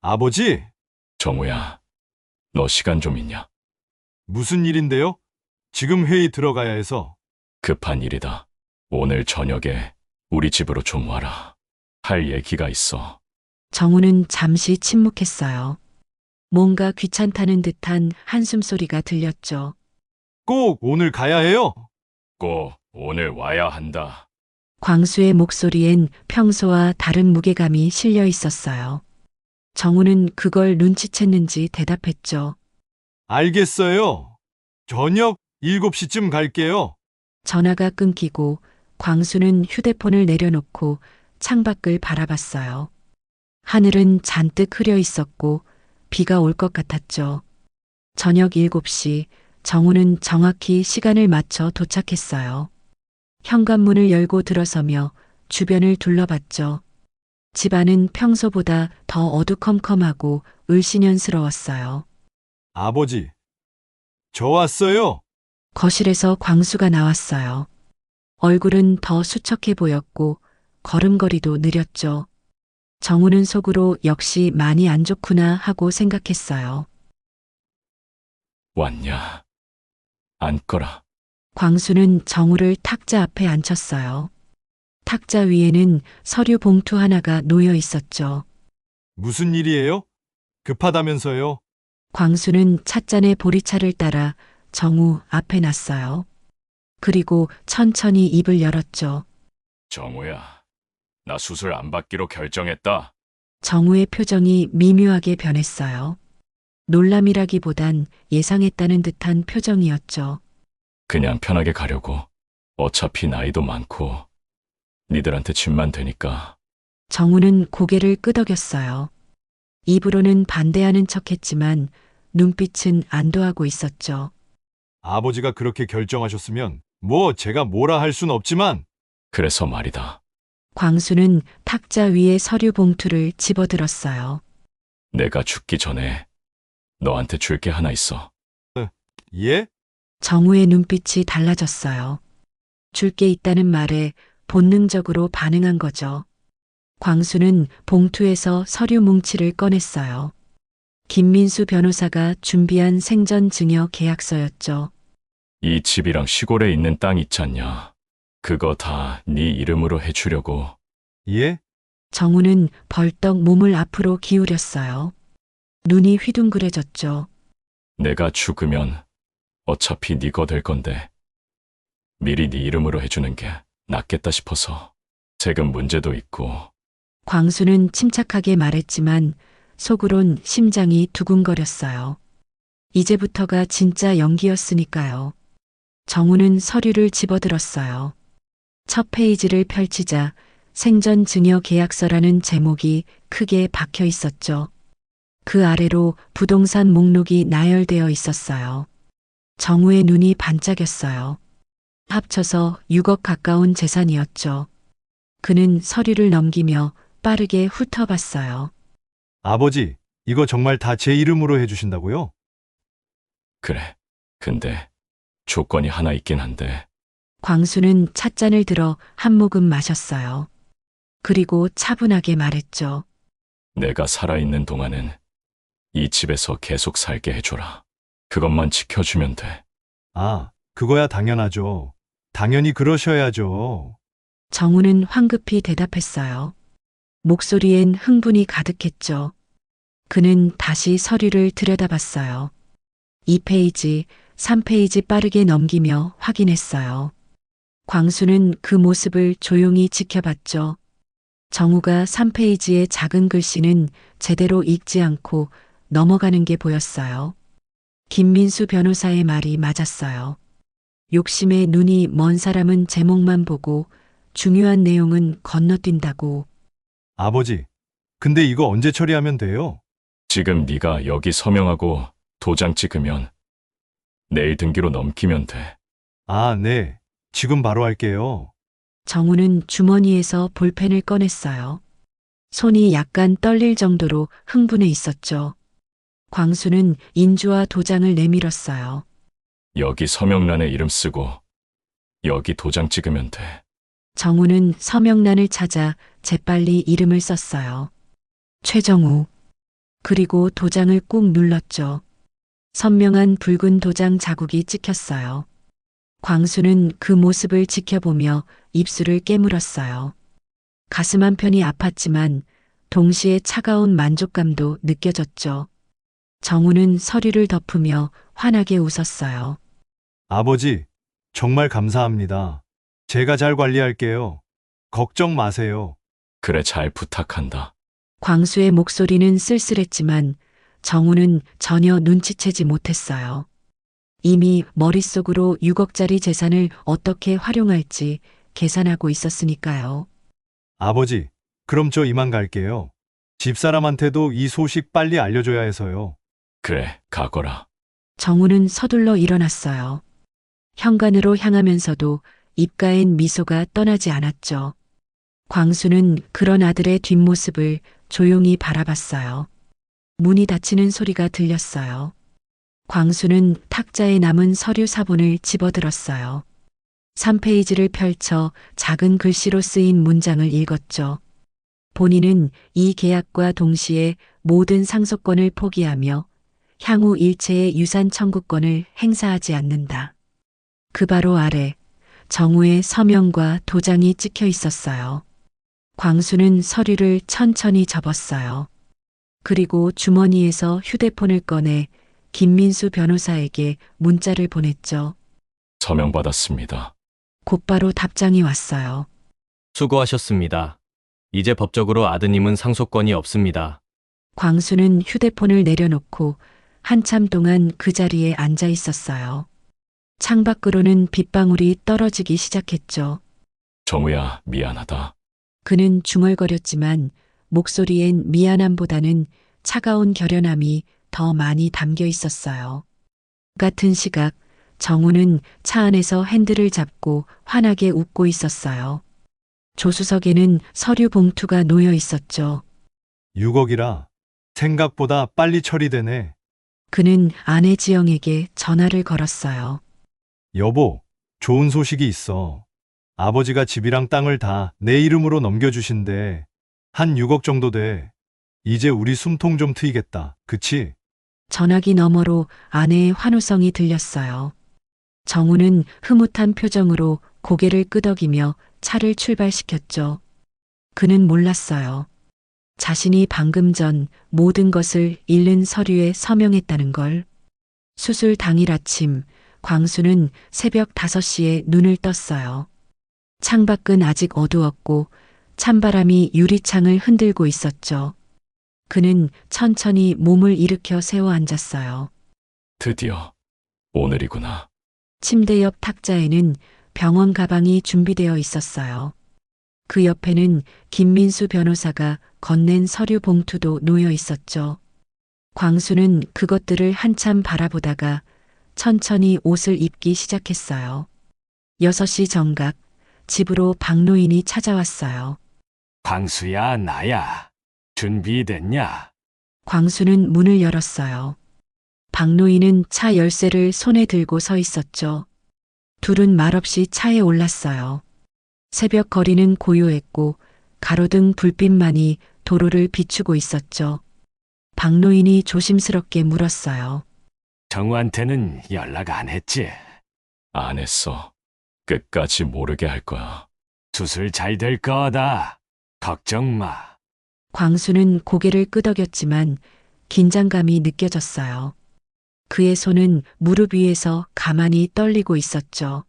아버지, 정우야, 너 시간 좀 있냐? 무슨 일인데요? 지금 회의 들어가야 해서. 급한 일이다. 오늘 저녁에 우리 집으로 좀 와라. 할 얘기가 있어. 정우는 잠시 침묵했어요. 뭔가 귀찮다는 듯한 한숨 소리가 들렸죠. 꼭 오늘 가야 해요. 꼭 오늘 와야 한다. 광수의 목소리엔 평소와 다른 무게감이 실려 있었어요. 정우는 그걸 눈치챘는지 대답했죠. 알겠어요. 저녁 7시쯤 갈게요. 전화가 끊기고 광수는 휴대폰을 내려놓고 창밖을 바라봤어요. 하늘은 잔뜩 흐려 있었고 비가 올 것 같았죠. 저녁 7시 정우는 정확히 시간을 맞춰 도착했어요. 현관문을 열고 들어서며 주변을 둘러봤죠. 집안은 평소보다 더 어두컴컴하고 을씨년스러웠어요. 아버지, 저 왔어요. 거실에서 광수가 나왔어요. 얼굴은 더 수척해 보였고 걸음걸이도 느렸죠. 정우는 속으로 역시 많이 안 좋구나 하고 생각했어요. 왔냐? 앉거라. 광수는 정우를 탁자 앞에 앉혔어요. 탁자 위에는 서류 봉투 하나가 놓여 있었죠. 무슨 일이에요? 급하다면서요? 광수는 찻잔의 보리차를 따라 정우 앞에 놨어요. 그리고 천천히 입을 열었죠. 정우야, 나 수술 안 받기로 결정했다. 정우의 표정이 미묘하게 변했어요. 놀람이라기보단 예상했다는 듯한 표정이었죠. 그냥 편하게 가려고. 어차피 나이도 많고 니들한테 짐만 되니까. 정우는 고개를 끄덕였어요. 입으로는 반대하는 척했지만 눈빛은 안도하고 있었죠. 아버지가 그렇게 결정하셨으면 뭐 제가 뭐라 할 순 없지만. 그래서 말이다. 광수는 탁자 위에 서류 봉투를 집어들었어요. 내가 죽기 전에 너한테 줄 게 하나 있어. 예? 정우의 눈빛이 달라졌어요. 줄 게 있다는 말에 본능적으로 반응한 거죠. 광수는 봉투에서 서류 뭉치를 꺼냈어요. 김민수 변호사가 준비한 생전 증여 계약서였죠. 이 집이랑 시골에 있는 땅 있잖냐. 그거 다 네 이름으로 해주려고. 예? 정우는 벌떡 몸을 앞으로 기울였어요. 눈이 휘둥그레졌죠. 내가 죽으면 어차피 네 거 될 건데 미리 네 이름으로 해주는 게 낫겠다 싶어서. 세금 문제도 있고. 광수는 침착하게 말했지만 속으론 심장이 두근거렸어요. 이제부터가 진짜 연기였으니까요. 정우는 서류를 집어들었어요. 첫 페이지를 펼치자 생전 증여 계약서라는 제목이 크게 박혀 있었죠. 그 아래로 부동산 목록이 나열되어 있었어요. 정우의 눈이 반짝였어요. 합쳐서 6억 가까운 재산이었죠. 그는 서류를 넘기며 빠르게 훑어봤어요. 아버지, 이거 정말 다 제 이름으로 해주신다고요? 그래. 근데 조건이 하나 있긴 한데. 광수는 찻잔을 들어 한 모금 마셨어요. 그리고 차분하게 말했죠. 내가 살아있는 동안은 이 집에서 계속 살게 해줘라. 그것만 지켜주면 돼. 아, 그거야 당연하죠. 당연히 그러셔야죠. 정우는 황급히 대답했어요. 목소리엔 흥분이 가득했죠. 그는 다시 서류를 들여다봤어요. 2페이지, 3페이지 빠르게 넘기며 확인했어요. 광수는 그 모습을 조용히 지켜봤죠. 정우가 3페이지의 작은 글씨는 제대로 읽지 않고 넘어가는 게 보였어요. 김민수 변호사의 말이 맞았어요. 욕심에 눈이 먼 사람은 제목만 보고 중요한 내용은 건너뛴다고. 아버지, 근데 이거 언제 처리하면 돼요? 지금 네가 여기 서명하고 도장 찍으면 내일 등기로 넘기면 돼. 아, 네. 지금 바로 할게요. 정우는 주머니에서 볼펜을 꺼냈어요. 손이 약간 떨릴 정도로 흥분해 있었죠. 광수는 인주와 도장을 내밀었어요. 여기 서명란에 이름 쓰고 여기 도장 찍으면 돼. 정우는 서명란을 찾아 재빨리 이름을 썼어요. 최정우. 그리고 도장을 꾹 눌렀죠. 선명한 붉은 도장 자국이 찍혔어요. 광수는 그 모습을 지켜보며 입술을 깨물었어요. 가슴 한편이 아팠지만 동시에 차가운 만족감도 느껴졌죠. 정우는 서류를 덮으며 환하게 웃었어요. 아버지, 정말 감사합니다. 제가 잘 관리할게요. 걱정 마세요. 그래, 잘 부탁한다. 광수의 목소리는 쓸쓸했지만 정우는 전혀 눈치채지 못했어요. 이미 머릿속으로 6억짜리 재산을 어떻게 활용할지 계산하고 있었으니까요. 아버지, 그럼 저 이만 갈게요. 집사람한테도 이 소식 빨리 알려줘야 해서요. 그래, 가거라. 정우는 서둘러 일어났어요. 현관으로 향하면서도 입가엔 미소가 떠나지 않았죠. 광수는 그런 아들의 뒷모습을 조용히 바라봤어요. 문이 닫히는 소리가 들렸어요. 광수는 탁자에 남은 서류 사본을 집어들었어요. 3페이지를 펼쳐 작은 글씨로 쓰인 문장을 읽었죠. 본인은 이 계약과 동시에 모든 상속권을 포기하며 향후 일체의 유산 청구권을 행사하지 않는다. 그 바로 아래 정우의 서명과 도장이 찍혀 있었어요. 광수는 서류를 천천히 접었어요. 그리고 주머니에서 휴대폰을 꺼내 김민수 변호사에게 문자를 보냈죠. 서명 받았습니다. 곧바로 답장이 왔어요. 수고하셨습니다. 이제 법적으로 아드님은 상속권이 없습니다. 광수는 휴대폰을 내려놓고 한참 동안 그 자리에 앉아 있었어요. 창밖으로는 빗방울이 떨어지기 시작했죠. 정우야, 미안하다. 그는 중얼거렸지만 목소리엔 미안함보다는 차가운 결연함이 더 많이 담겨 있었어요. 같은 시각 정우는 차 안에서 핸들을 잡고 환하게 웃고 있었어요. 조수석에는 서류 봉투가 놓여 있었죠. 6억이라 생각보다 빨리 처리되네. 그는 아내 지영에게 전화를 걸었어요. 여보, 좋은 소식이 있어. 아버지가 집이랑 땅을 다 내 이름으로 넘겨주신대. 한 6억 정도 돼. 이제 우리 숨통 좀 트이겠다. 그치? 전화기 너머로 아내의 환호성이 들렸어요. 정우는 흐뭇한 표정으로 고개를 끄덕이며 차를 출발시켰죠. 그는 몰랐어요. 자신이 방금 전 모든 것을 잃는 서류에 서명했다는 걸. 수술 당일 아침, 광수는 새벽 5시에 눈을 떴어요. 창밖은 아직 어두웠고 찬바람이 유리창을 흔들고 있었죠. 그는 천천히 몸을 일으켜 세워 앉았어요. 드디어 오늘이구나. 침대 옆 탁자에는 병원 가방이 준비되어 있었어요. 그 옆에는 김민수 변호사가 건넨 서류 봉투도 놓여 있었죠. 광수는 그것들을 한참 바라보다가 천천히 옷을 입기 시작했어요. 6시 정각, 집으로 박노인이 찾아왔어요. 광수야, 나야. 준비됐냐? 광수는 문을 열었어요. 박노인은 차 열쇠를 손에 들고 서 있었죠. 둘은 말없이 차에 올랐어요. 새벽 거리는 고요했고 가로등 불빛만이 도로를 비추고 있었죠. 박노인이 조심스럽게 물었어요. 정우한테는 연락 안 했지? 안 했어. 끝까지 모르게 할 거야. 수술 잘 될 거다. 걱정 마. 광수는 고개를 끄덕였지만 긴장감이 느껴졌어요. 그의 손은 무릎 위에서 가만히 떨리고 있었죠.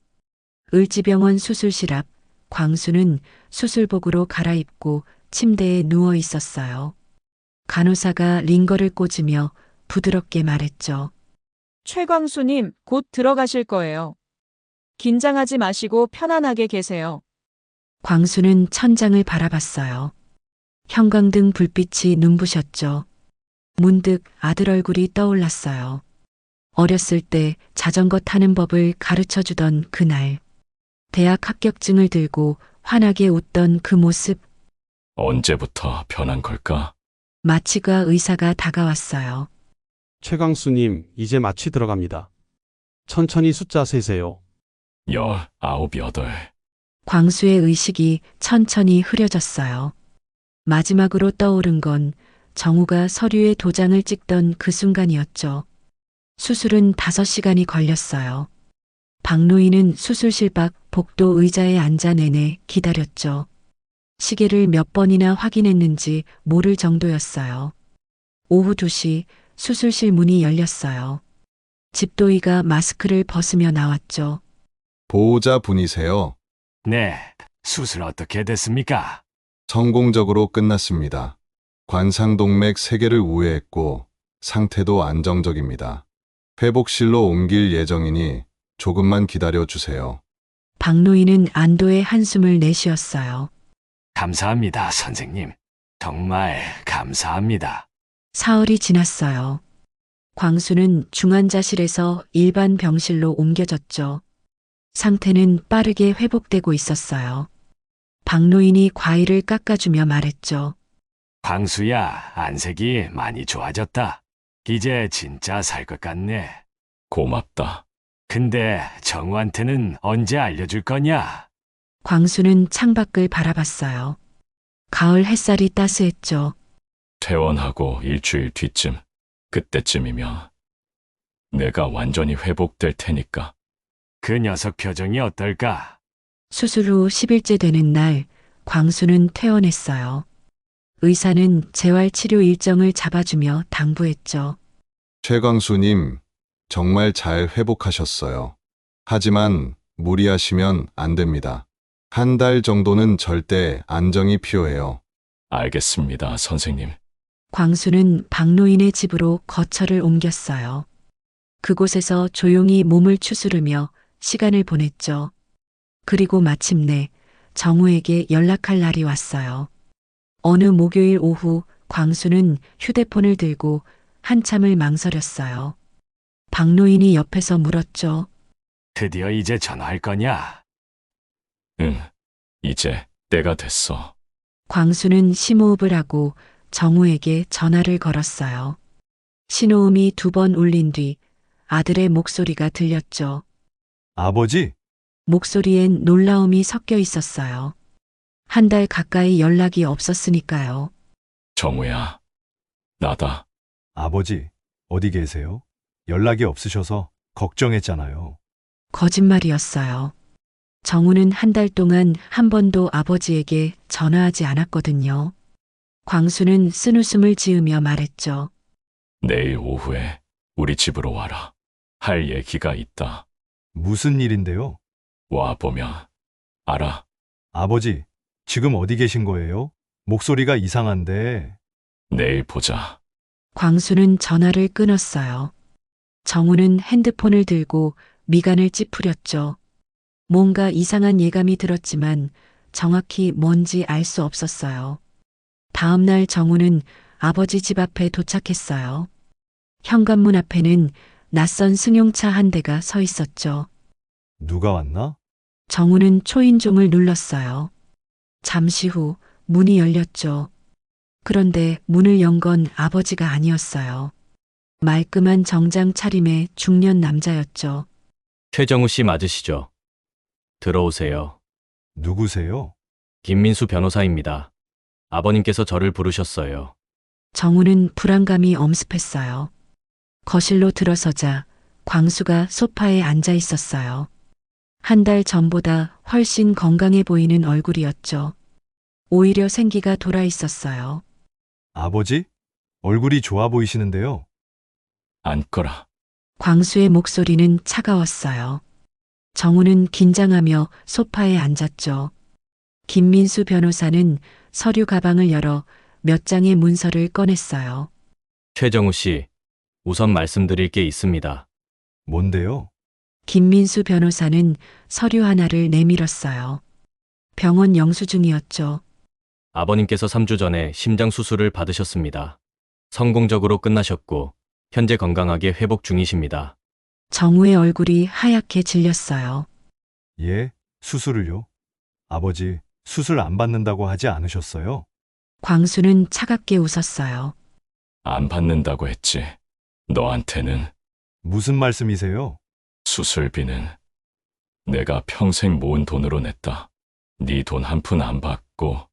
을지병원 수술실 앞, 광수는 수술복으로 갈아입고 침대에 누워 있었어요. 간호사가 링거를 꽂으며 부드럽게 말했죠. 최광수님, 곧 들어가실 거예요. 긴장하지 마시고 편안하게 계세요. 광수는 천장을 바라봤어요. 형광등 불빛이 눈부셨죠. 문득 아들 얼굴이 떠올랐어요. 어렸을 때 자전거 타는 법을 가르쳐 주던 그날. 대학 합격증을 들고 환하게 웃던 그 모습. 언제부터 변한 걸까? 마취과 의사가 다가왔어요. 최광수님, 이제 마취 들어갑니다. 천천히 숫자 세세요. 19, 8. 광수의 의식이 천천히 흐려졌어요. 마지막으로 떠오른 건 정우가 서류에 도장을 찍던 그 순간이었죠. 수술은 5시간이 걸렸어요. 박노인은 수술실 밖 복도 의자에 앉아 내내 기다렸죠. 시계를 몇 번이나 확인했는지 모를 정도였어요. 오후 2시 수술실 문이 열렸어요. 집도이가 마스크를 벗으며 나왔죠. 보호자 분이세요. 네, 수술 어떻게 됐습니까? 성공적으로 끝났습니다. 관상동맥 3개를 우회했고 상태도 안정적입니다. 회복실로 옮길 예정이니 조금만 기다려 주세요. 박노인은 안도의 한숨을 내쉬었어요. 감사합니다, 선생님. 정말 감사합니다. 사흘이 지났어요. 광수는 중환자실에서 일반 병실로 옮겨졌죠. 상태는 빠르게 회복되고 있었어요. 박노인이 과일을 깎아주며 말했죠. 광수야, 안색이 많이 좋아졌다. 이제 진짜 살 것 같네. 고맙다. 근데 정우한테는 언제 알려줄 거냐? 광수는 창밖을 바라봤어요. 가을 햇살이 따스했죠. 퇴원하고 일주일 뒤쯤, 그때쯤이면 내가 완전히 회복될 테니까. 그 녀석 표정이 어떨까? 수술 후 10일째 되는 날, 광수는 퇴원했어요. 의사는 재활치료 일정을 잡아주며 당부했죠. 최광수님, 정말 잘 회복하셨어요. 하지만 무리하시면 안 됩니다. 1달 정도는 절대 안정이 필요해요. 알겠습니다, 선생님. 광수는 박노인의 집으로 거처를 옮겼어요. 그곳에서 조용히 몸을 추스르며 시간을 보냈죠. 그리고 마침내 정우에게 연락할 날이 왔어요. 어느 목요일 오후 광수는 휴대폰을 들고 한참을 망설였어요. 박노인이 옆에서 물었죠. 드디어 이제 전화할 거냐? 응, 이제 때가 됐어. 광수는 심호흡을 하고 정우에게 전화를 걸었어요. 신호음이 2번 울린 뒤 아들의 목소리가 들렸죠. 아버지, 목소리엔 놀라움이 섞여 있었어요. 1달 가까이 연락이 없었으니까요. 정우야, 나다. 아버지, 어디 계세요? 연락이 없으셔서 걱정했잖아요. 거짓말이었어요. 정우는 1달 동안 한 번도 아버지에게 전화하지 않았거든요. 광수는 쓴웃음을 지으며 말했죠. 내일 오후에 우리 집으로 와라. 할 얘기가 있다. 무슨 일인데요? 와보면 알아. 아버지, 지금 어디 계신 거예요? 목소리가 이상한데. 내일 보자. 광수는 전화를 끊었어요. 정우는 핸드폰을 들고 미간을 찌푸렸죠. 뭔가 이상한 예감이 들었지만 정확히 뭔지 알 수 없었어요. 다음 날 정우는 아버지 집 앞에 도착했어요. 현관문 앞에는 낯선 승용차 한 대가 서 있었죠. 누가 왔나? 정우는 초인종을 눌렀어요. 잠시 후 문이 열렸죠. 그런데 문을 연 건 아버지가 아니었어요. 말끔한 정장 차림의 중년 남자였죠. 최정우 씨 맞으시죠? 들어오세요. 누구세요? 김민수 변호사입니다. 아버님께서 저를 부르셨어요. 정우는 불안감이 엄습했어요. 거실로 들어서자 광수가 소파에 앉아 있었어요. 1달 전보다 훨씬 건강해 보이는 얼굴이었죠. 오히려 생기가 돌아 있었어요. 아버지? 얼굴이 좋아 보이시는데요. 앉거라. 광수의 목소리는 차가웠어요. 정우는 긴장하며 소파에 앉았죠. 김민수 변호사는 서류 가방을 열어 몇 장의 문서를 꺼냈어요. 최정우 씨, 우선 말씀드릴 게 있습니다. 뭔데요? 김민수 변호사는 서류 하나를 내밀었어요. 병원 영수증이었죠. 아버님께서 3주 전에 심장 수술을 받으셨습니다. 성공적으로 끝나셨고 현재 건강하게 회복 중이십니다. 정우의 얼굴이 하얗게 질렸어요. 예, 수술을요? 아버지, 수술 안 받는다고 하지 않으셨어요? 광수는 차갑게 웃었어요. 안 받는다고 했지. 너한테는 무슨 말씀이세요? 수술비는 내가 평생 모은 돈으로 냈다. 네 돈 한 푼 안 받고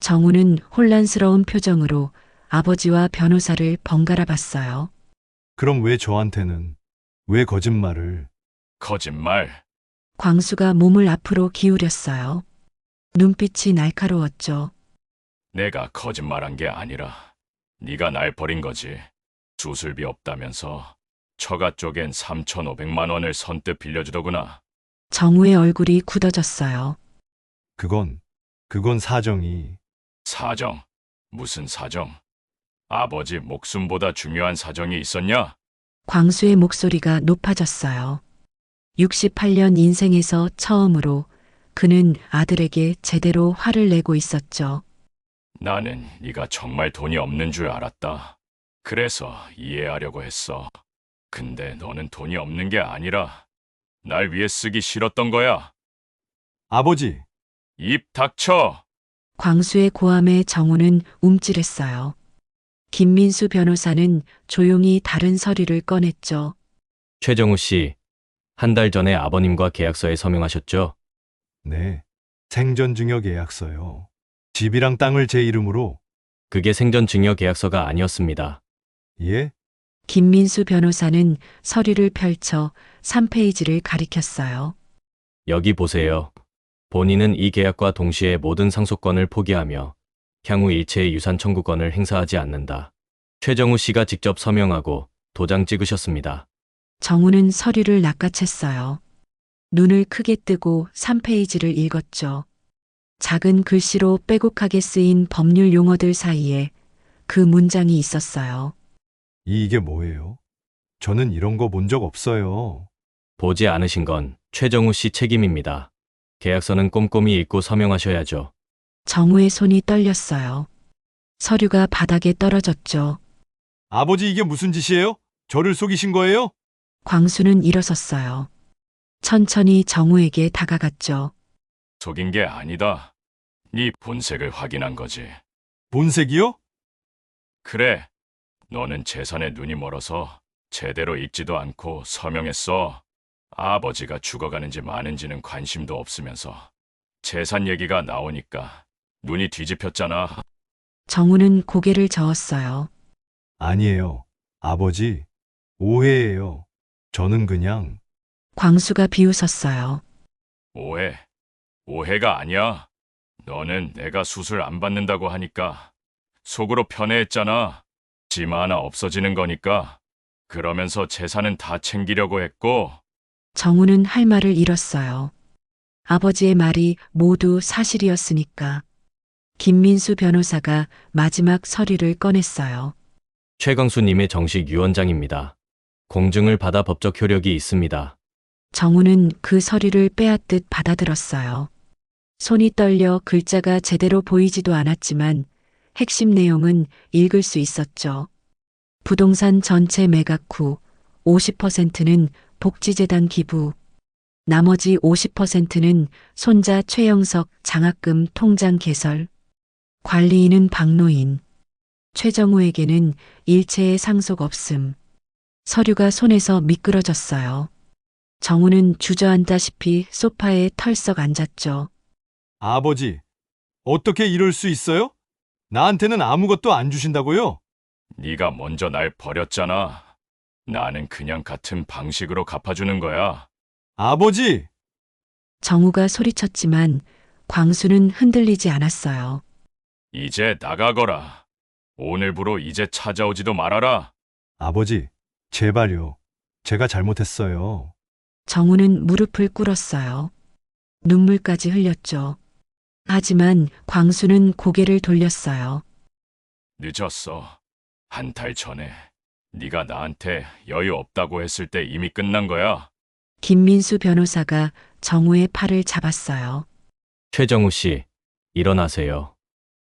정우는 혼란스러운 표정으로 아버지와 변호사를 번갈아 봤어요. 그럼 왜 저한테는, 왜 거짓말을? 거짓말. 광수가 몸을 앞으로 기울였어요. 눈빛이 날카로웠죠. 내가 거짓말한 게 아니라 네가 날 버린 거지. 수술비 없다면서 처가 쪽엔 3,500만 원을 선뜻 빌려주더구나. 정우의 얼굴이 굳어졌어요. 그건 사정이. 사정? 무슨 사정? 아버지 목숨보다 중요한 사정이 있었냐? 광수의 목소리가 높아졌어요. 68년 인생에서 처음으로 그는 아들에게 제대로 화를 내고 있었죠. 나는 네가 정말 돈이 없는 줄 알았다. 그래서 이해하려고 했어. 근데 너는 돈이 없는 게 아니라 날 위해 쓰기 싫었던 거야. 아버지, 입 닥쳐! 광수의 고함에 정우는 움찔했어요. 김민수 변호사는 조용히 다른 서류를 꺼냈죠. 최정우 씨, 한 달 전에 아버님과 계약서에 서명하셨죠? 네. 생전증여 계약서요. 집이랑 땅을 제 이름으로. 그게 생전 증여 계약서가 아니었습니다. 예? 김민수 변호사는 서류를 펼쳐 3페이지를 가리켰어요. 여기 보세요. 본인은 이 계약과 동시에 모든 상속권을 포기하며 향후 일체의 유산 청구권을 행사하지 않는다. 최정우 씨가 직접 서명하고 도장 찍으셨습니다. 정우는 서류를 낚아챘어요. 눈을 크게 뜨고 3페이지를 읽었죠. 작은 글씨로 빼곡하게 쓰인 법률 용어들 사이에 그 문장이 있었어요. 이게 뭐예요? 저는 이런 거 본 적 없어요. 보지 않으신 건 최정우 씨 책임입니다. 계약서는 꼼꼼히 읽고 서명하셔야죠. 정우의 손이 떨렸어요. 서류가 바닥에 떨어졌죠. 아버지, 이게 무슨 짓이에요? 저를 속이신 거예요? 광수는 일어섰어요. 천천히 정우에게 다가갔죠. 속인 게 아니다. 네 본색을 확인한 거지. 본색이요? 그래. 너는 재산에 눈이 멀어서 제대로 읽지도 않고 서명했어. 아버지가 죽어가는지 마는지는 관심도 없으면서 재산 얘기가 나오니까 눈이 뒤집혔잖아. 정우는 고개를 저었어요. 아니에요. 아버지, 오해예요. 저는 그냥. 광수가 비웃었어요. 오해. 오해가 아니야. 너는 내가 수술 안 받는다고 하니까 속으로 편해했잖아. 짐 하나 없어지는 거니까. 그러면서 재산은 다 챙기려고 했고. 정우는 할 말을 잃었어요. 아버지의 말이 모두 사실이었으니까. 김민수 변호사가 마지막 서류를 꺼냈어요. 최광수님의 정식 유언장입니다. 공증을 받아 법적 효력이 있습니다. 정우는 그 서류를 빼앗듯 받아들었어요. 손이 떨려 글자가 제대로 보이지도 않았지만 핵심 내용은 읽을 수 있었죠. 부동산 전체 매각 후 50%는 복지재단 기부, 나머지 50%는 손자 최영석 장학금 통장 개설, 관리인은 박노인, 최정우에게는 일체의 상속 없음. 서류가 손에서 미끄러졌어요. 정우는 주저앉다시피 소파에 털썩 앉았죠. 아버지, 어떻게 이럴 수 있어요? 나한테는 아무것도 안 주신다고요? 네가 먼저 날 버렸잖아. 나는 그냥 같은 방식으로 갚아주는 거야. 아버지! 정우가 소리쳤지만 광수는 흔들리지 않았어요. 이제 나가거라. 오늘부로 이제 찾아오지도 말아라. 아버지, 제발요. 제가 잘못했어요. 정우는 무릎을 꿇었어요. 눈물까지 흘렸죠. 하지만 광수는 고개를 돌렸어요. 늦었어. 한 달 전에 네가 나한테 여유 없다고 했을 때 이미 끝난 거야. 김민수 변호사가 정우의 팔을 잡았어요. 최정우 씨, 일어나세요.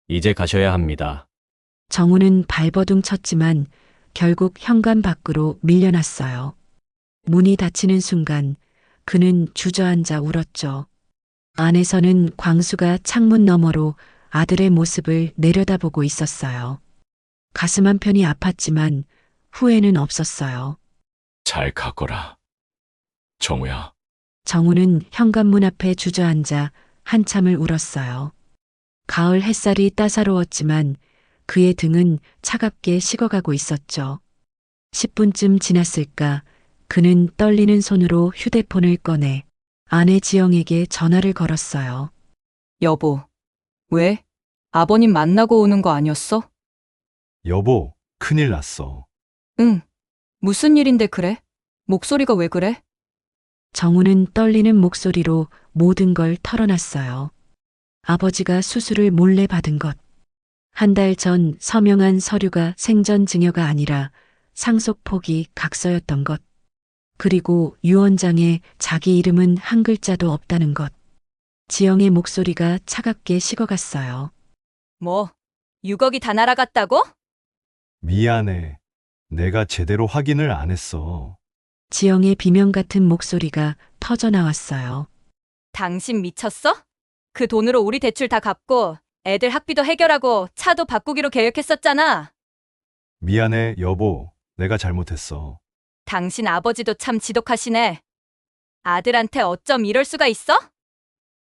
이제 가셔야 합니다. 정우는 발버둥 쳤지만 결국 현관 밖으로 밀려났어요. 문이 닫히는 순간 그는 주저앉아 울었죠. 안에서는 광수가 창문 너머로 아들의 모습을 내려다보고 있었어요. 가슴 한편이 아팠지만 후회는 없었어요. 잘 가거라. 정우야. 정우는 현관문 앞에 주저앉아 한참을 울었어요. 가을 햇살이 따사로웠지만 그의 등은 차갑게 식어가고 있었죠. 10분쯤 지났을까 그는 떨리는 손으로 휴대폰을 꺼내 아내 지영에게 전화를 걸었어요. 여보, 왜? 아버님 만나고 오는 거 아니었어? 여보, 큰일 났어. 응. 무슨 일인데 그래? 목소리가 왜 그래? 정우는 떨리는 목소리로 모든 걸 털어놨어요. 아버지가 수술을 몰래 받은 것. 한 달 전 서명한 서류가 생전 증여가 아니라 상속 포기 각서였던 것. 그리고 유언장에 자기 이름은 한 글자도 없다는 것. 지영의 목소리가 차갑게 식어갔어요. 뭐, 6억이 다 날아갔다고? 미안해. 내가 제대로 확인을 안 했어. 지영의 비명 같은 목소리가 터져 나왔어요. 당신 미쳤어? 그 돈으로 우리 대출 다 갚고 애들 학비도 해결하고 차도 바꾸기로 계획했었잖아. 미안해, 여보. 내가 잘못했어. 당신 아버지도 참 지독하시네. 아들한테 어쩜 이럴 수가 있어?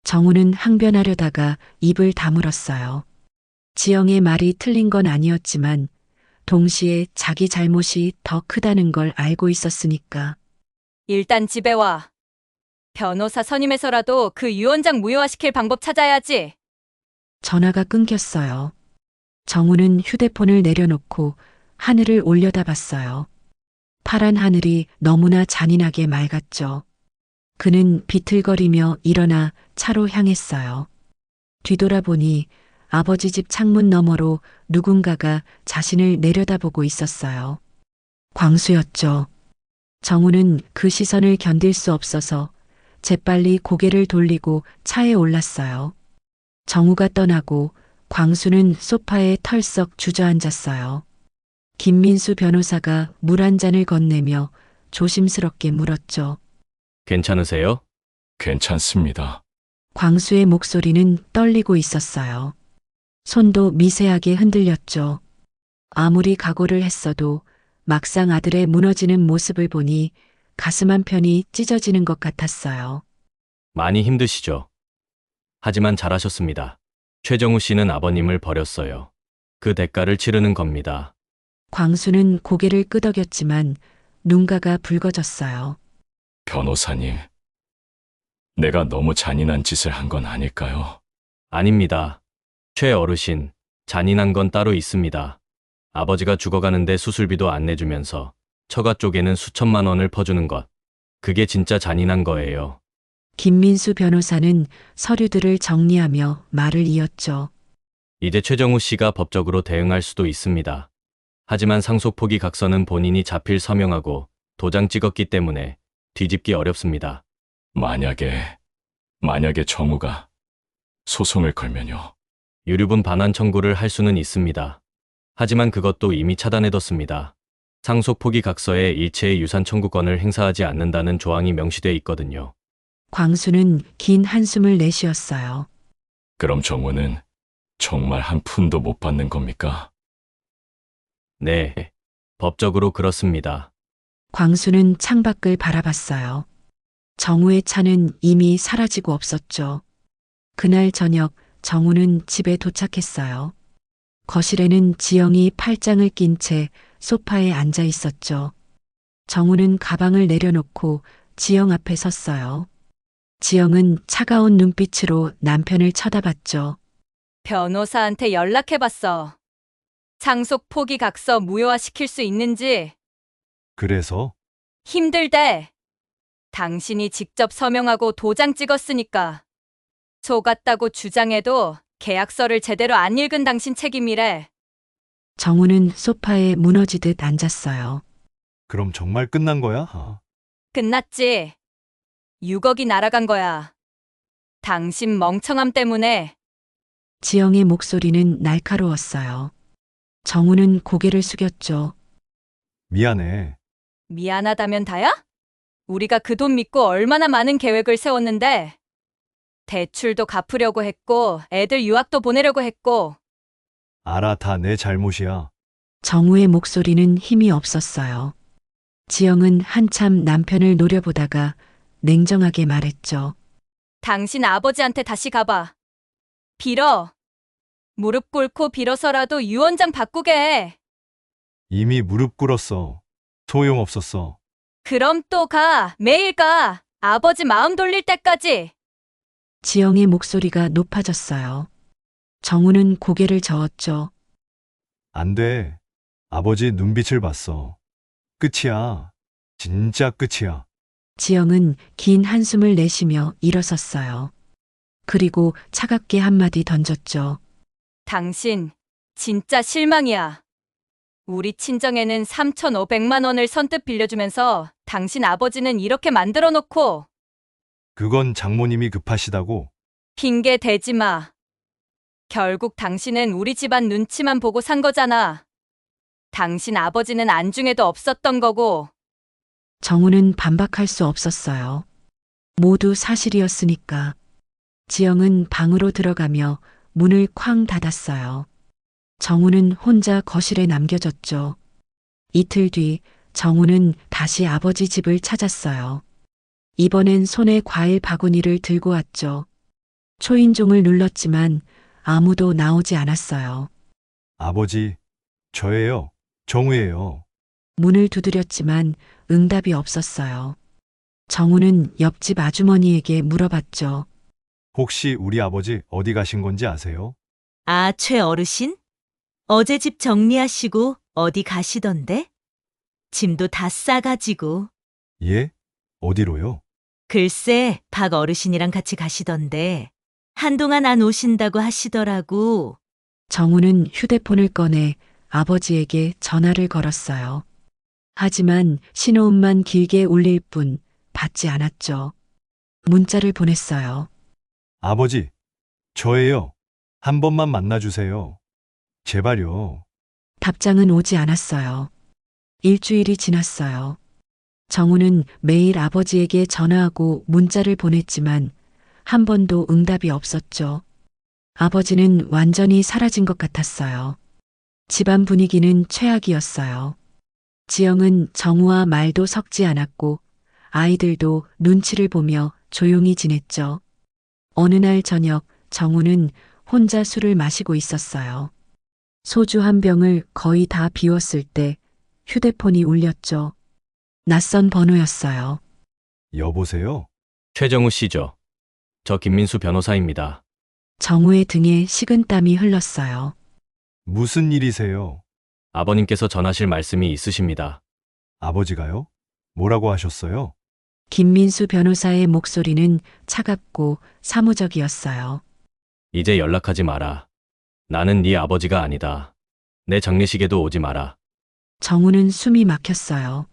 정우는 항변하려다가 입을 다물었어요. 지영의 말이 틀린 건 아니었지만 동시에 자기 잘못이 더 크다는 걸 알고 있었으니까. 일단 집에 와. 변호사 선임해서라도 그 유언장 무효화시킬 방법 찾아야지. 전화가 끊겼어요. 정우는 휴대폰을 내려놓고 하늘을 올려다봤어요. 파란 하늘이 너무나 잔인하게 맑았죠. 그는 비틀거리며 일어나 차로 향했어요. 뒤돌아보니 아버지 집 창문 너머로 누군가가 자신을 내려다보고 있었어요. 광수였죠. 정우는 그 시선을 견딜 수 없어서 재빨리 고개를 돌리고 차에 올랐어요. 정우가 떠나고 광수는 소파에 털썩 주저앉았어요. 김민수 변호사가 물 한 잔을 건네며 조심스럽게 물었죠. 괜찮으세요? 괜찮습니다. 광수의 목소리는 떨리고 있었어요. 손도 미세하게 흔들렸죠. 아무리 각오를 했어도 막상 아들의 무너지는 모습을 보니 가슴 한편이 찢어지는 것 같았어요. 많이 힘드시죠? 하지만 잘하셨습니다. 최정우 씨는 아버님을 버렸어요. 그 대가를 치르는 겁니다. 광수는 고개를 끄덕였지만 눈가가 붉어졌어요. 변호사님. 내가 너무 잔인한 짓을 한 건 아닐까요? 아닙니다. 최 어르신, 잔인한 건 따로 있습니다. 아버지가 죽어가는데 수술비도 안 내주면서 처가 쪽에는 수천만 원을 퍼주는 것. 그게 진짜 잔인한 거예요. 김민수 변호사는 서류들을 정리하며 말을 이었죠. 이제 최정우 씨가 법적으로 대응할 수도 있습니다. 하지만 상속 포기 각서는 본인이 자필 서명하고 도장 찍었기 때문에 뒤집기 어렵습니다. 만약에 정우가 소송을 걸면요. 유류분 반환 청구를 할 수는 있습니다. 하지만 그것도 이미 차단해뒀습니다. 상속 포기 각서에 일체의 유산 청구권을 행사하지 않는다는 조항이 명시돼 있거든요. 광수는 긴 한숨을 내쉬었어요. 그럼 정우는 정말 한 푼도 못 받는 겁니까? 네, 법적으로 그렇습니다. 광수는 창밖을 바라봤어요. 정우의 차는 이미 사라지고 없었죠. 그날 저녁 정우는 집에 도착했어요. 거실에는 지영이 팔짱을 낀 채 소파에 앉아 있었죠. 정우는 가방을 내려놓고 지영 앞에 섰어요. 지영은 차가운 눈빛으로 남편을 쳐다봤죠. 변호사한테 연락해봤어. 상속 포기 각서 무효화시킬 수 있는지. 그래서? 힘들대. 당신이 직접 서명하고 도장 찍었으니까. 속았다고 주장해도 계약서를 제대로 안 읽은 당신 책임이래. 정우는 소파에 무너지듯 앉았어요. 그럼 정말 끝난 거야? 끝났지. 6억이 날아간 거야. 당신 멍청함 때문에. 지영의 목소리는 날카로웠어요. 정우는 고개를 숙였죠. 미안해. 미안하다면 다야? 우리가 그 돈 믿고 얼마나 많은 계획을 세웠는데. 대출도 갚으려고 했고, 애들 유학도 보내려고 했고. 알아, 다 내 잘못이야. 정우의 목소리는 힘이 없었어요. 지영은 한참 남편을 노려보다가 냉정하게 말했죠. 당신 아버지한테 다시 가봐. 빌어. 무릎 꿇고 빌어서라도 유언장 바꾸게 해. 이미 무릎 꿇었어. 소용없었어. 그럼 또 가. 매일 가. 아버지 마음 돌릴 때까지. 지영의 목소리가 높아졌어요. 정우는 고개를 저었죠. 안 돼. 아버지 눈빛을 봤어. 끝이야. 진짜 끝이야. 지영은 긴 한숨을 내쉬며 일어섰어요. 그리고 차갑게 한마디 던졌죠. 당신, 진짜 실망이야. 우리 친정에는 3,500만 원을 선뜻 빌려주면서 당신 아버지는 이렇게 만들어 놓고. 그건 장모님이 급하시다고. 핑계 대지 마. 결국 당신은 우리 집안 눈치만 보고 산 거잖아. 당신 아버지는 안중에도 없었던 거고. 정우는 반박할 수 없었어요. 모두 사실이었으니까. 지영은 방으로 들어가며 문을 쾅 닫았어요. 정우는 혼자 거실에 남겨졌죠. 이틀 뒤 정우는 다시 아버지 집을 찾았어요. 이번엔 손에 과일 바구니를 들고 왔죠. 초인종을 눌렀지만 아무도 나오지 않았어요. 아버지, 저예요. 정우예요. 문을 두드렸지만 응답이 없었어요. 정우는 옆집 아주머니에게 물어봤죠. 혹시 우리 아버지 어디 가신 건지 아세요? 아, 최 어르신? 어제 집 정리하시고 어디 가시던데? 짐도 다 싸가지고. 예? 어디로요? 글쎄, 박 어르신이랑 같이 가시던데. 한동안 안 오신다고 하시더라고. 정우는 휴대폰을 꺼내 아버지에게 전화를 걸었어요. 하지만 신호음만 길게 울릴 뿐 받지 않았죠. 문자를 보냈어요. 아버지, 저예요. 한 번만 만나주세요. 제발요. 답장은 오지 않았어요. 일주일이 지났어요. 정우는 매일 아버지에게 전화하고 문자를 보냈지만 한 번도 응답이 없었죠. 아버지는 완전히 사라진 것 같았어요. 집안 분위기는 최악이었어요. 지영은 정우와 말도 섞지 않았고 아이들도 눈치를 보며 조용히 지냈죠. 어느 날 저녁 정우는 혼자 술을 마시고 있었어요. 소주 한 병을 거의 다 비웠을 때 휴대폰이 울렸죠. 낯선 번호였어요. 여보세요? 최정우 씨죠. 저 김민수 변호사입니다. 정우의 등에 식은땀이 흘렀어요. 무슨 일이세요? 아버님께서 전하실 말씀이 있으십니다. 아버지가요? 뭐라고 하셨어요? 김민수 변호사의 목소리는 차갑고 사무적이었어요. 이제 연락하지 마라. 나는 네 아버지가 아니다. 내 장례식에도 오지 마라. 정우는 숨이 막혔어요.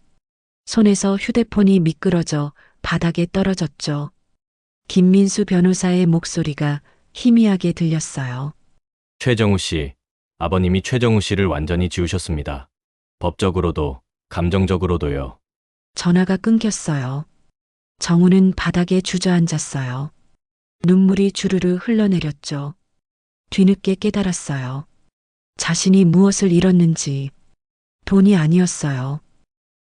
손에서 휴대폰이 미끄러져 바닥에 떨어졌죠. 김민수 변호사의 목소리가 희미하게 들렸어요. 최정우 씨, 아버님이 최정우 씨를 완전히 지우셨습니다. 법적으로도, 감정적으로도요. 전화가 끊겼어요. 정우는 바닥에 주저앉았어요. 눈물이 주르르 흘러내렸죠. 뒤늦게 깨달았어요. 자신이 무엇을 잃었는지. 돈이 아니었어요.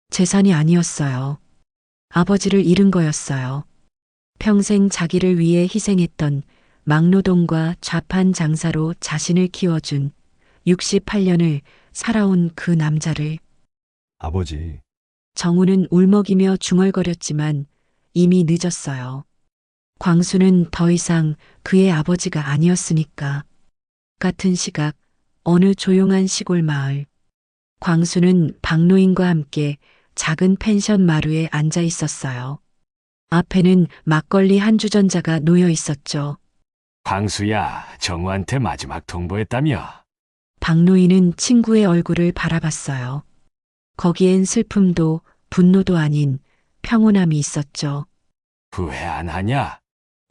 재산이 아니었어요. 아버지를 잃은 거였어요. 평생 자기를 위해 희생했던 막노동과 좌판 장사로 자신을 키워준 68년을 살아온 그 남자를. 아버지, 정우는 울먹이며 중얼거렸지만 이미 늦었어요. 광수는 더 이상 그의 아버지가 아니었으니까. 같은 시각 어느 조용한 시골 마을. 광수는 박노인과 함께 작은 펜션 마루에 앉아 있었어요. 앞에는 막걸리 한 주전자가 놓여 있었죠. 광수야, 정우한테 마지막 통보했다며. 박노인은 친구의 얼굴을 바라봤어요. 거기엔 슬픔도 분노도 아닌 평온함이 있었죠. 후회 안 하냐?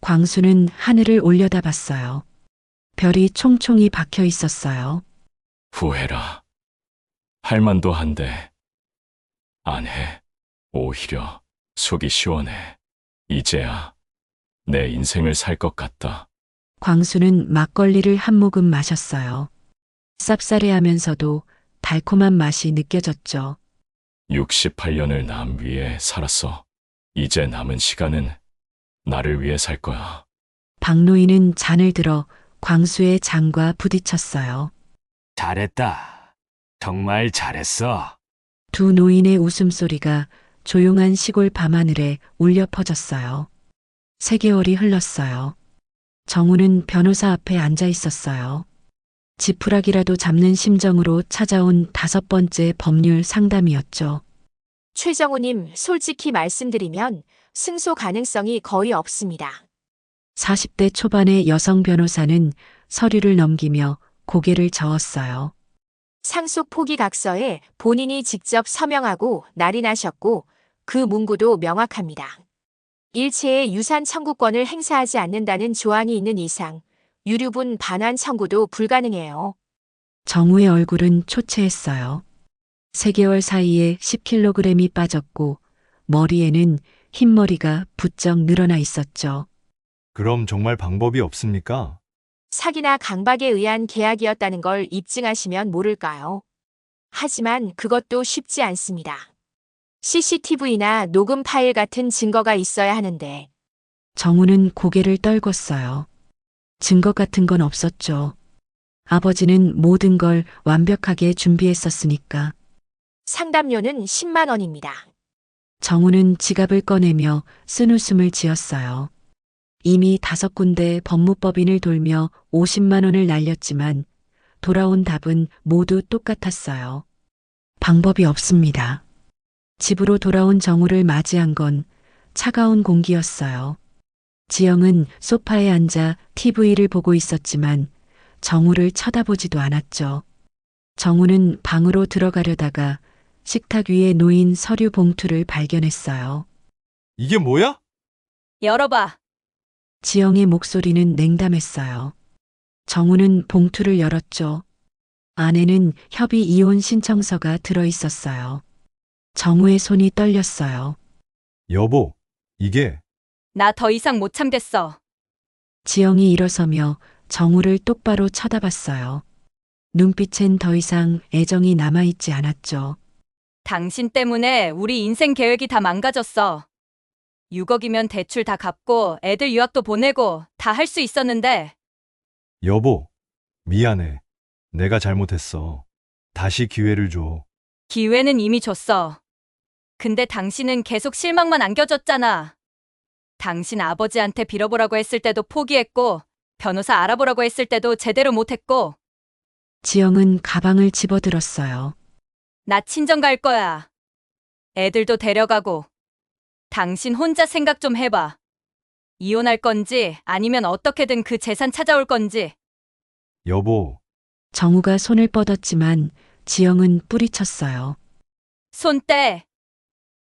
광수는 하늘을 올려다봤어요. 별이 총총히 박혀 있었어요. 후회라. 할 만도 한데 안 해. 오히려 속이 시원해. 이제야 내 인생을 살 것 같다. 광수는 막걸리를 한 모금 마셨어요. 쌉싸래하면서도 달콤한 맛이 느껴졌죠. 68년을 남 위해 살았어. 이제 남은 시간은 나를 위해 살 거야. 박노인은 잔을 들어 광수의 잔과 부딪혔어요. 잘했다. 정말 잘했어. 두 노인의 웃음소리가 조용한 시골 밤하늘에 울려 퍼졌어요. 3개월이 흘렀어요. 정우는 변호사 앞에 앉아 있었어요. 지푸라기라도 잡는 심정으로 찾아온 5번째 법률 상담이었죠. 최정우님, 솔직히 말씀드리면 승소 가능성이 거의 없습니다. 40대 초반의 여성 변호사는 서류를 넘기며 고개를 저었어요. 상속 포기 각서에 본인이 직접 서명하고 날인하셨고 그 문구도 명확합니다. 일체의 유산 청구권을 행사하지 않는다는 조항이 있는 이상 유류분 반환 청구도 불가능해요. 정우의 얼굴은 초췌했어요. 3개월 사이에 10kg이 빠졌고 머리에는 흰머리가 부쩍 늘어나 있었죠. 그럼 정말 방법이 없습니까? 사기나 강박에 의한 계약이었다는 걸 입증하시면 모를까요? 하지만 그것도 쉽지 않습니다. CCTV나 녹음 파일 같은 증거가 있어야 하는데 정우는 고개를 떨궜어요. 증거 같은 건 없었죠. 아버지는 모든 걸 완벽하게 준비했었으니까. 상담료는 10만 원입니다. 정우는 지갑을 꺼내며 쓴웃음을 지었어요. 이미 5군데 법무법인을 돌며 50만 원을 날렸지만 돌아온 답은 모두 똑같았어요. 방법이 없습니다. 집으로 돌아온 정우를 맞이한 건 차가운 공기였어요. 지영은 소파에 앉아 TV를 보고 있었지만 정우를 쳐다보지도 않았죠. 정우는 방으로 들어가려다가 식탁 위에 놓인 서류 봉투를 발견했어요. 이게 뭐야? 열어봐. 지영의 목소리는 냉담했어요. 정우는 봉투를 열었죠. 안에는 협의 이혼 신청서가 들어 있었어요. 정우의 손이 떨렸어요. 여보, 이게 나 더 이상 못 참겠어. 지영이 일어서며 정우를 똑바로 쳐다봤어요. 눈빛엔 더 이상 애정이 남아있지 않았죠. 당신 때문에 우리 인생 계획이 다 망가졌어. 6억이면 대출 다 갚고 애들 유학도 보내고 다 할 수 있었는데. 여보, 미안해. 내가 잘못했어. 다시 기회를 줘. 기회는 이미 줬어. 근데 당신은 계속 실망만 안겨줬잖아. 당신 아버지한테 빌어보라고 했을 때도 포기했고 변호사 알아보라고 했을 때도 제대로 못했고. 지영은 가방을 집어들었어요. 나 친정 갈 거야. 애들도 데려가고. 당신 혼자 생각 좀 해봐. 이혼할 건지 아니면 어떻게든 그 재산 찾아올 건지. 여보, 정우가 손을 뻗었지만 지영은 뿌리쳤어요. 손 떼.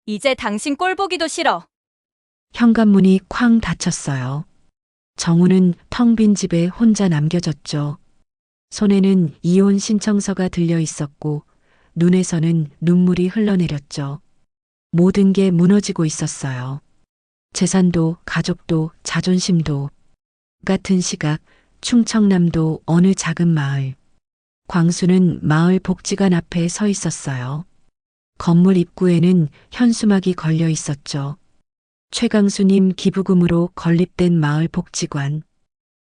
이제 당신 꼴 보기도 싫어. 현관문이 쾅 닫혔어요. 정우는 텅 빈 집에 혼자 남겨졌죠. 손에는 이혼 신청서가 들려 있었고 눈에서는 눈물이 흘러내렸죠. 모든 게 무너지고 있었어요. 재산도 가족도 자존심도. 같은 시각 충청남도 어느 작은 마을. 광수는 마을 복지관 앞에 서 있었어요. 건물 입구에는 현수막이 걸려 있었죠. 최강수님 기부금으로 건립된 마을 복지관.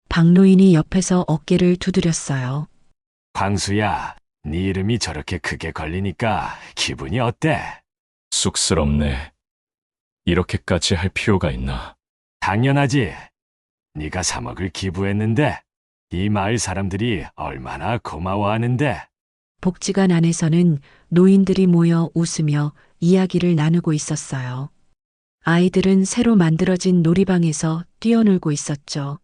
박노인이 옆에서 어깨를 두드렸어요. 광수야, 네 이름이 저렇게 크게 걸리니까 기분이 어때? 쑥스럽네. 이렇게까지 할 필요가 있나? 당연하지. 네가 3억을 기부했는데 이 마을 사람들이 얼마나 고마워하는데. 복지관 안에서는 노인들이 모여 웃으며 이야기를 나누고 있었어요. 아이들은 새로 만들어진 놀이방에서 뛰어놀고 있었죠.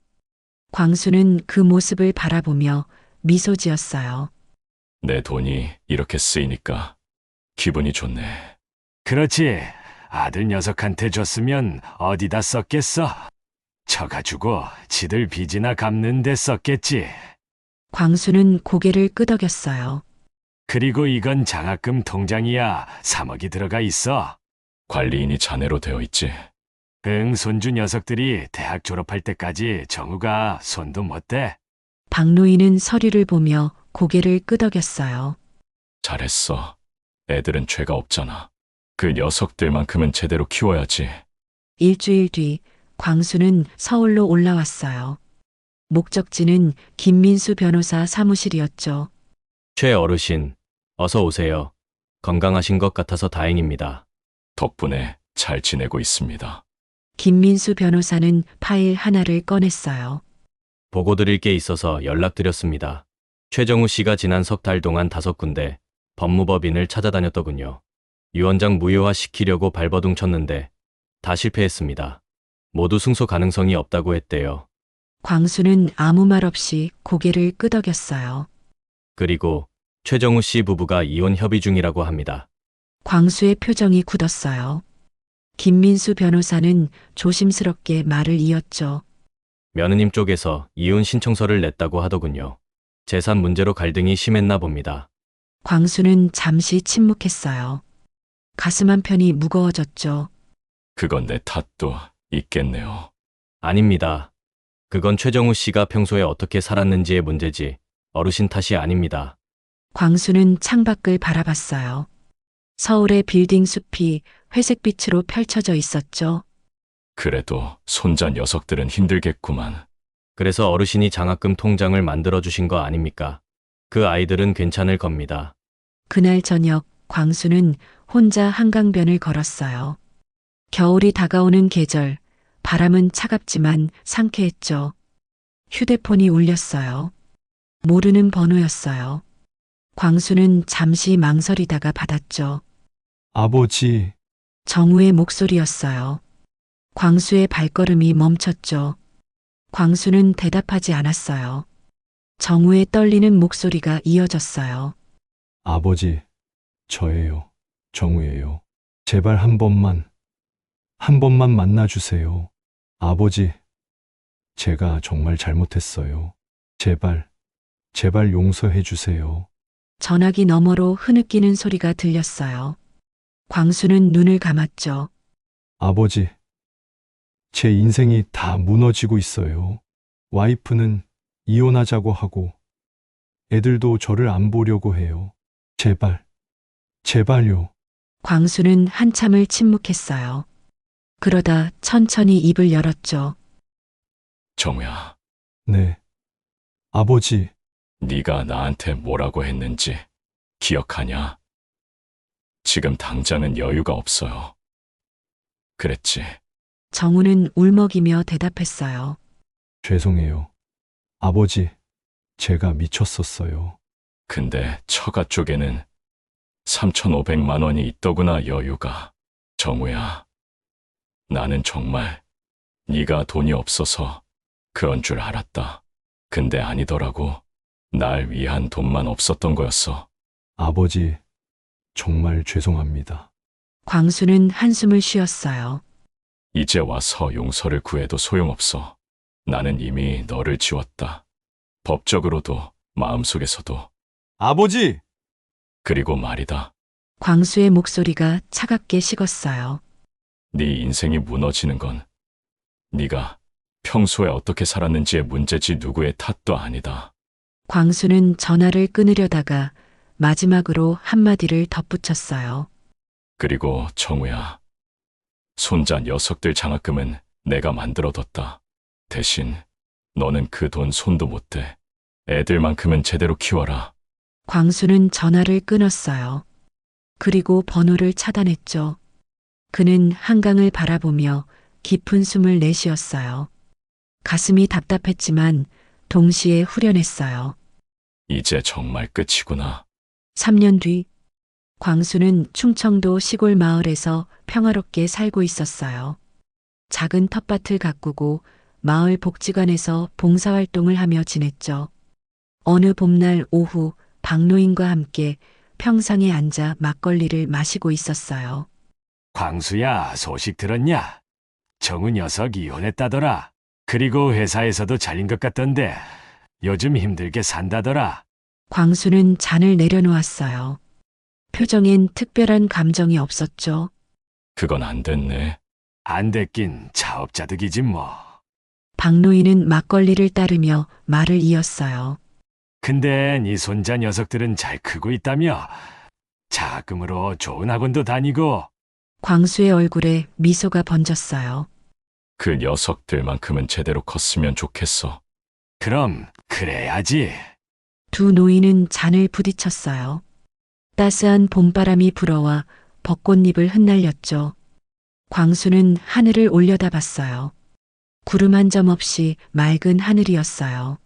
광수는 그 모습을 바라보며 미소 지었어요. 내 돈이 이렇게 쓰이니까 기분이 좋네. 그렇지. 아들 녀석한테 줬으면 어디다 썼겠어? 쳐가지고 지들 빚이나 갚는 데 썼겠지. 광수는 고개를 끄덕였어요. 그리고 이건 장학금 통장이야. 3억이 들어가 있어. 관리인이 자네로 되어 있지. 응, 손주 녀석들이 대학 졸업할 때까지 정우가 손도 못 대. 박노인은 서류를 보며 고개를 끄덕였어요. 잘했어. 애들은 죄가 없잖아. 그 녀석들만큼은 제대로 키워야지. 일주일 뒤 광수는 서울로 올라왔어요. 목적지는 김민수 변호사 사무실이었죠. 최 어르신, 어서 오세요. 건강하신 것 같아서 다행입니다. 덕분에 잘 지내고 있습니다. 김민수 변호사는 파일 하나를 꺼냈어요. 보고 드릴 게 있어서 연락드렸습니다. 최정우 씨가 지난 석 달 동안 5군데 법무법인을 찾아다녔더군요. 유언장 무효화 시키려고 발버둥 쳤는데 다 실패했습니다. 모두 승소 가능성이 없다고 했대요. 광수는 아무 말 없이 고개를 끄덕였어요. 그리고 최정우 씨 부부가 이혼 협의 중이라고 합니다. 광수의 표정이 굳었어요. 김민수 변호사는 조심스럽게 말을 이었죠. 며느님 쪽에서 이혼 신청서를 냈다고 하더군요. 재산 문제로 갈등이 심했나 봅니다. 광수는 잠시 침묵했어요. 가슴 한편이 무거워졌죠. 그건 내 탓도 있겠네요. 아닙니다. 그건 최정우 씨가 평소에 어떻게 살았는지의 문제지 어르신 탓이 아닙니다. 광수는 창밖을 바라봤어요. 서울의 빌딩 숲이 회색빛으로 펼쳐져 있었죠. 그래도 손자 녀석들은 힘들겠구만. 그래서 어르신이 장학금 통장을 만들어 주신 거 아닙니까? 그 아이들은 괜찮을 겁니다. 그날 저녁 광수는 혼자 한강변을 걸었어요. 겨울이 다가오는 계절, 바람은 차갑지만 상쾌했죠. 휴대폰이 울렸어요. 모르는 번호였어요. 광수는 잠시 망설이다가 받았죠. 아버지, 정우의 목소리였어요. 광수의 발걸음이 멈췄죠. 광수는 대답하지 않았어요. 정우의 떨리는 목소리가 이어졌어요. 아버지, 저예요. 정우예요. 제발 한 번만 만나주세요. 아버지, 제가 정말 잘못했어요. 제발 용서해 주세요. 전화기 너머로 흐느끼는 소리가 들렸어요. 광수는 눈을 감았죠. 아버지, 제 인생이 다 무너지고 있어요. 와이프는 이혼하자고 하고, 애들도 저를 안 보려고 해요. 제발요. 광수는 한참을 침묵했어요. 그러다 천천히 입을 열었죠. 정우야, 네. 아버지, 네가 나한테 뭐라고 했는지 기억하냐? 지금 당장은 여유가 없어요. 그랬지. 정우는 울먹이며 대답했어요. 죄송해요. 아버지, 제가 미쳤었어요. 근데 처가 쪽에는 3,500만 원이 있더구나, 여유가. 정우야, 나는 정말 네가 돈이 없어서 그런 줄 알았다. 근데 아니더라고. 날 위한 돈만 없었던 거였어. 아버지, 정말 죄송합니다. 광수는 한숨을 쉬었어요. 이제 와서 용서를 구해도 소용없어. 나는 이미 너를 지웠다. 법적으로도 마음속에서도. 아버지! 그리고 말이다. 광수의 목소리가 차갑게 식었어요. 네 인생이 무너지는 건 네가 평소에 어떻게 살았는지의 문제지 누구의 탓도 아니다. 광수는 전화를 끊으려다가 마지막으로 한마디를 덧붙였어요. 그리고 정우야, 손자 녀석들 장학금은 내가 만들어뒀다. 대신 너는 그 돈 손도 못 대. 애들만큼은 제대로 키워라. 광수는 전화를 끊었어요. 그리고 번호를 차단했죠. 그는 한강을 바라보며 깊은 숨을 내쉬었어요. 가슴이 답답했지만 동시에 후련했어요. 이제 정말 끝이구나. 3년 뒤 광수는 충청도 시골 마을에서 평화롭게 살고 있었어요. 작은 텃밭을 가꾸고 마을 복지관에서 봉사활동을 하며 지냈죠. 어느 봄날 오후 박노인과 함께 평상에 앉아 막걸리를 마시고 있었어요. 광수야, 소식 들었냐? 정우 녀석 이혼했다더라. 그리고 회사에서도 잘린 것 같던데 요즘 힘들게 산다더라. 광수는 잔을 내려놓았어요. 표정엔 특별한 감정이 없었죠. 그건 안 됐네. 안 됐긴 자업자득이지 뭐. 박노인은 막걸리를 따르며 말을 이었어요. 근데 네 손자 녀석들은 잘 크고 있다며. 자금으로 좋은 학원도 다니고. 광수의 얼굴에 미소가 번졌어요. 그 녀석들만큼은 제대로 컸으면 좋겠어. 그럼 그래야지. 두 노인은 잔을 부딪혔어요. 따스한 봄바람이 불어와 벚꽃잎을 흩날렸죠. 광수는 하늘을 올려다봤어요. 구름 한 점 없이 맑은 하늘이었어요.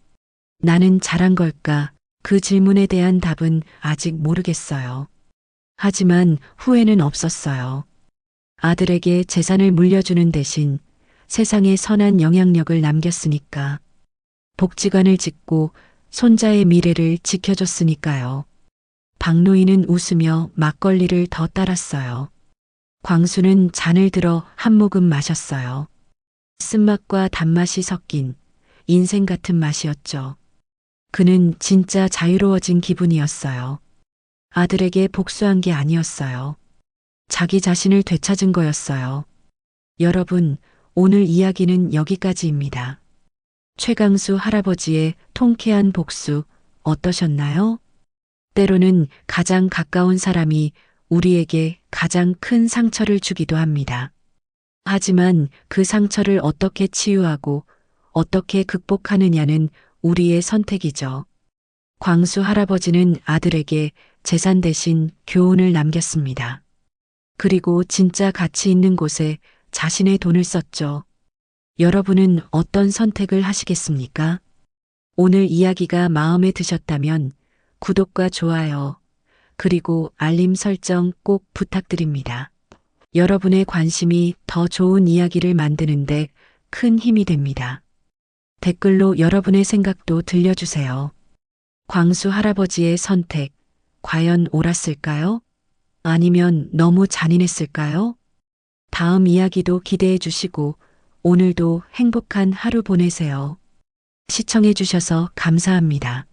나는 잘한 걸까? 그 질문에 대한 답은 아직 모르겠어요. 하지만 후회는 없었어요. 아들에게 재산을 물려주는 대신 세상에 선한 영향력을 남겼으니까. 복지관을 짓고 손자의 미래를 지켜줬으니까요. 박노인은 웃으며 막걸리를 더 따랐어요. 광수는 잔을 들어 한 모금 마셨어요. 쓴맛과 단맛이 섞인 인생 같은 맛이었죠. 그는 진짜 자유로워진 기분이었어요. 아들에게 복수한 게 아니었어요. 자기 자신을 되찾은 거였어요. 여러분, 오늘 이야기는 여기까지입니다. 최강수 할아버지의 통쾌한 복수 어떠셨나요? 때로는 가장 가까운 사람이 우리에게 가장 큰 상처를 주기도 합니다. 하지만 그 상처를 어떻게 치유하고 어떻게 극복하느냐는 우리의 선택이죠. 광수 할아버지는 아들에게 재산 대신 교훈을 남겼습니다. 그리고 진짜 가치 있는 곳에 자신의 돈을 썼죠. 여러분은 어떤 선택을 하시겠습니까? 오늘 이야기가 마음에 드셨다면 구독과 좋아요, 그리고 알림 설정 꼭 부탁드립니다. 여러분의 관심이 더 좋은 이야기를 만드는데 큰 힘이 됩니다. 댓글로 여러분의 생각도 들려주세요. 광수 할아버지의 선택, 과연 옳았을까요? 아니면 너무 잔인했을까요? 다음 이야기도 기대해 주시고 오늘도 행복한 하루 보내세요. 시청해 주셔서 감사합니다.